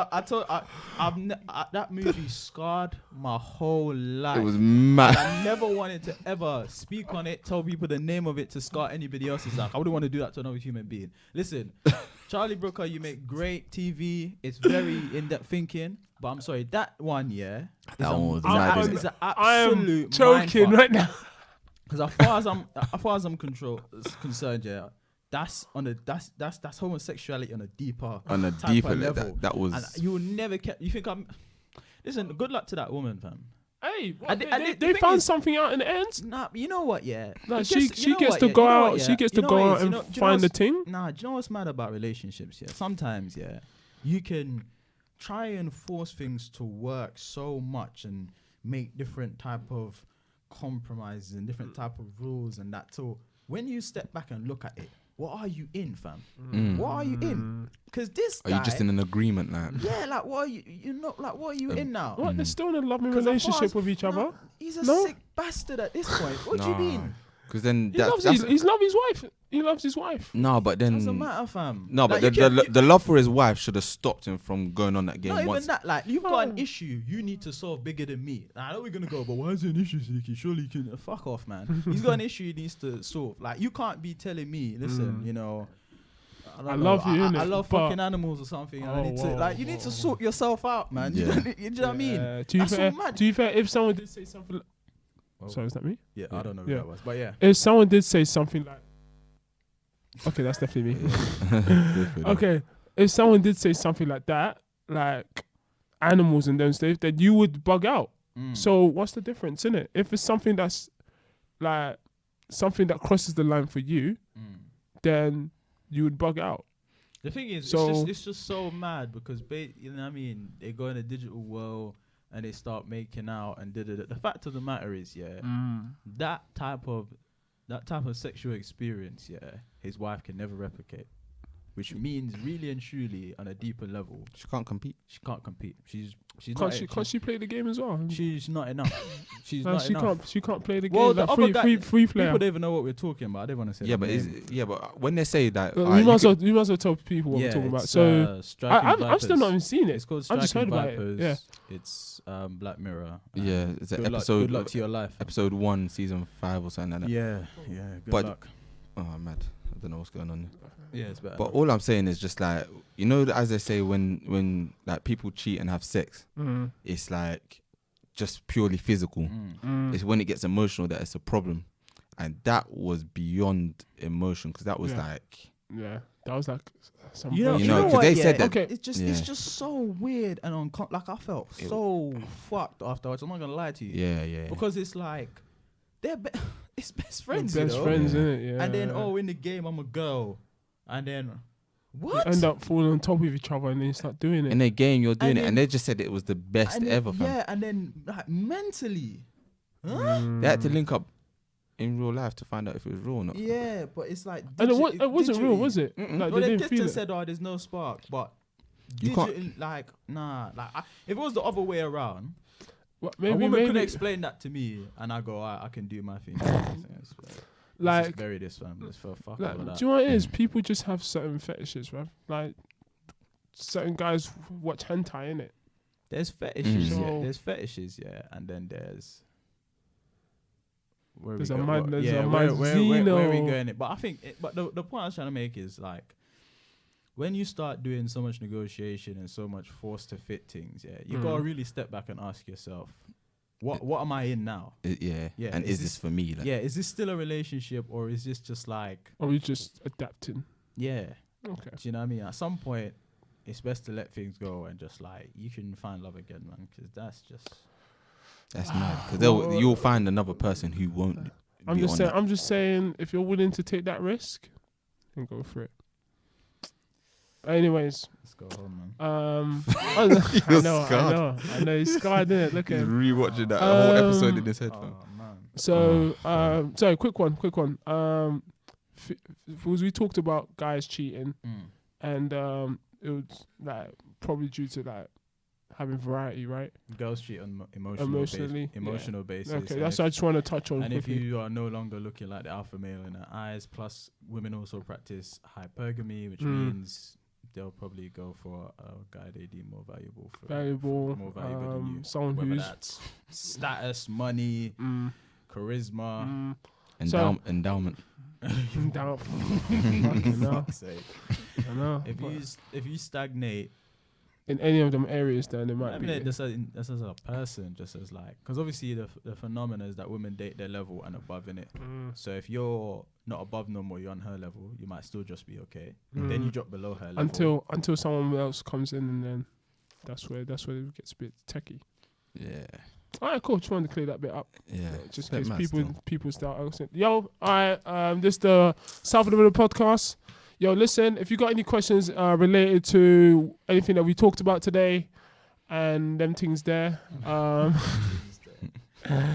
that movie scarred my whole life. It was mad. I never wanted to ever speak on it, tell people the name of it to scar anybody else's life. I wouldn't want to do that to another human being. Listen, Charlie Brooker, you make great TV. It's very in-depth thinking. But I'm sorry, that one, yeah. That one was I'm- mad. I'm- isn't It's it? an I am absolute choking mindfuck. right now. Because as far as I'm concerned, yeah, that's homosexuality on a deeper On a type deeper of level. level. That was. And you will never you think I'm. Listen, good luck to that woman, fam. Hey, And the they thing found is- something out in the end. Nah, you know what? Yeah, No, It she gets- you know gets what, to yeah, go you know out. what, She yeah, gets you to know go what out is, you and know- do you know find the what's- thing. Nah, do you know what's mad about relationships? Yeah, sometimes you can try and force things to work so much and make different type of compromises and different type of rules and that. So when you step back and look at it, what are you in, fam? What are you in? Because this Are guy, you just in an agreement, like? yeah, like what are you not like? What are you in now? What? They're still in a loving 'Cause as far relationship as- with each other. no, he's a No? sick bastard at this point. What do you mean? Because then He that, loves that's his wife. He loves his wife. no, but then Doesn't matter, fam. no, but Like, the love for his wife should have stopped him from going on that game not once. even that. Like you've got an No. issue you need to solve bigger than me. I know we're gonna go, but why is it an issue, Siki? Surely you can fuck off, man. He's got an issue he needs to solve. Like you can't be telling me, listen, you know. don't I know, love you, I innit? love But- fucking animals or something. And I Oh, need to whoa, like you need to sort yourself out, man. Yeah. You know what I mean? To be That's fair, so mad. to be fair, if someone did say something, Oh. sorry, is that me? Yeah, I don't know who Yeah. that was, but yeah. If someone did say something like, Okay, that's definitely me. Yeah. Okay, if someone did say something like that, like animals and them stuff, then you would bug out. So what's the difference in it? If it's something that's like something that crosses the line for you, then you would bug out. The thing is, So- it's just so mad because you know what I mean, they go in a digital world and they start making out and da-da-da. The fact of the matter is, that type of sexual experience, his wife can never replicate. Which means really and truly on a deeper level, She can't compete. she can't compete. She's Can't she play the game as well? she's not enough. She's No, not she enough. She can't play the Well, game. the Like other guy- free player. People don't even know what we're talking about. I don't want to say. Yeah, that but name. but when they say that, Well, alright, we you might as well tell people what we're talking about. it's, So Striking I'm still not even seeing it. It's called I've Striking just heard about it, Vipers. yeah. It's Black Mirror. Yeah, it's an good episode. Good luck to your life. Episode 1, season 5 or something like that. Yeah. Good But- luck. Oh, mad. I don't know what's going on. Yeah, it's better. But all I'm saying is just like, you know, as they say, when like people cheat and have sex, it's like just purely physical. It's when it gets emotional that it's a problem, and that was beyond emotion because that was Yeah. like, Yeah, that was like some. You know, You you know, know 'cause what? they yeah, said that- Okay. It's just Yeah. it's just so weird and like I felt so fucked afterwards. I'm not gonna lie to you. yeah. Because it's like it's best friends. best you know? friends, Yeah. innit? Yeah. And then in the game I'm a girl, and then you what? end up falling on top of each other and then you start doing it. In a game, you're doing And it, then- and they just said it was the best And then- ever. Fam. Yeah, and then like mentally, They had to link up in real life to find out if it was real or not. yeah, but it's like And it wasn't real, was it? Mm-mm. Like Well, they they didn't kissed feel and it. said, "Oh, there's no spark," but You can't- digital, like nah, like if it was the other way around, What, a woman maybe could explain that to me, and I go, I can do my thing. like just bury this fam. Let's fuck Like, over do that. you know what it is? People just have certain fetishes, right? Like certain guys watch hentai, innit? There's fetishes, Mm. yeah. So- There's fetishes, yeah, and then there's. Where There's we a go- mad- what- there's yeah, a where mad we Xeno. going? It, but I think, but the point I was trying to make is like, when you start doing so much negotiation and so much force to fit things, yeah, you gotta really step back and ask yourself, what am I in now? Yeah. Yeah, And is is this for me? Like, Yeah, is this still a relationship or is this just like, Or we just adapting. yeah? Okay. Do you know what I mean? At some point, it's best to let things go and just like you can find love again, man. Because that's just That's mad. Because you'll find another person who won't. I'm be just on saying. that. I'm just saying. If you're willing to take that risk, then go for it. Anyways, let's go home, man. I know. He's scarred, innit? Look at He's him. rewatching that whole whole episode episode in his head. Oh man. So, sorry, quick one. Because we talked about guys cheating, and it was like probably due to like having variety, right? Girls cheat on Emotionally, yeah. emotional basis. Okay, and that's if, what I just want to touch on and if quickly. you are no longer looking like the alpha male in their eyes, plus women also practice hypergamy, which means they'll probably go for a guy they deem more valuable more valuable than you. Someone Whether who's that's status, money, charisma. Endowment. down. Fuck's sake. I know. If you stagnate, In any of them areas, then it might I be. mean, just as a person, just as like, because obviously the phenomena is that women date their level and above in it. So if you're not above no more, you're on her level, you might still just be okay. Then you drop below her level. until someone else comes in, and then that's where it gets a bit techie. Yeah. All right, cool. Just wanted to clear that bit up. Yeah. Just Bit in mad case still. people start asking. Yo, all right, this the South of the Middle podcast. Yo, listen, if you got any questions related to anything that we talked about today and them things there,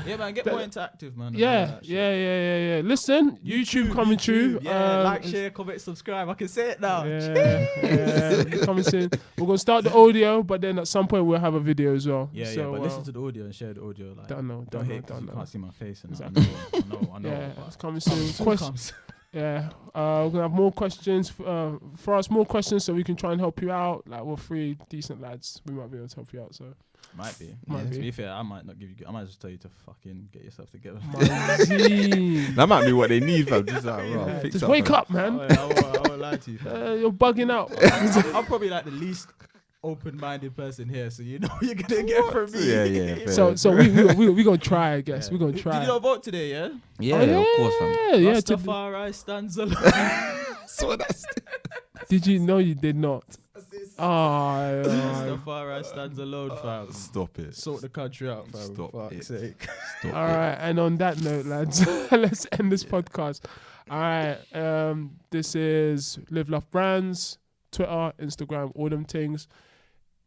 Yeah, man, get more interactive, man. yeah. Listen, YouTube coming through. Yeah, like, share, comment, subscribe. I can say it now. Yeah, coming soon. We're gonna start the audio, but then at some point we'll have a video as well. Yeah, so, but listen to the audio and share the audio. Like, don't know. hate 'cause you can't see my face. And Exactly. I know. Yeah, but it's coming soon. soon comes. Yeah, we're gonna have more questions for us, more questions, so we can try and help you out. Like we're three decent lads, we might be able to help you out. So Might be. Might To be. be fair, I might not give you. I might just tell you to fucking get yourself together. That might be what they need, fam. Just like, bro, Yeah, fix just up, wake fam. up, man. I won't lie to you. fam. You're bugging out. I'm probably like the least open-minded person here, so you know what you're gonna get from me. Yeah, fair. so we gonna try, I guess. Yeah. We're gonna Did try. you not vote today? Yeah. Yeah, Oh, of course, fam. Yeah. Rastafari stands alone. So that's Did you know you did not? Oh, Rastafari stands alone, fam. stop it. Sort the country out, fam. Stop For fuck's it. sake. Stop all it. right. And on that note, lads, let's end this podcast. All right. This is Live Love Brands, Twitter, Instagram, all them things.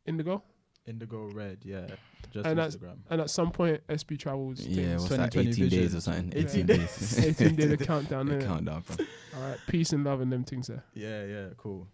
Indigo. Indigo Red, yeah. Just And that's- Instagram. And at some point, SB Travels. Yeah, things. what's that? 2020 18 days vision. or something. 18 18 days. 18 day the countdown. The innit? countdown, bro. All right. Peace and love and them things there. Yeah, cool.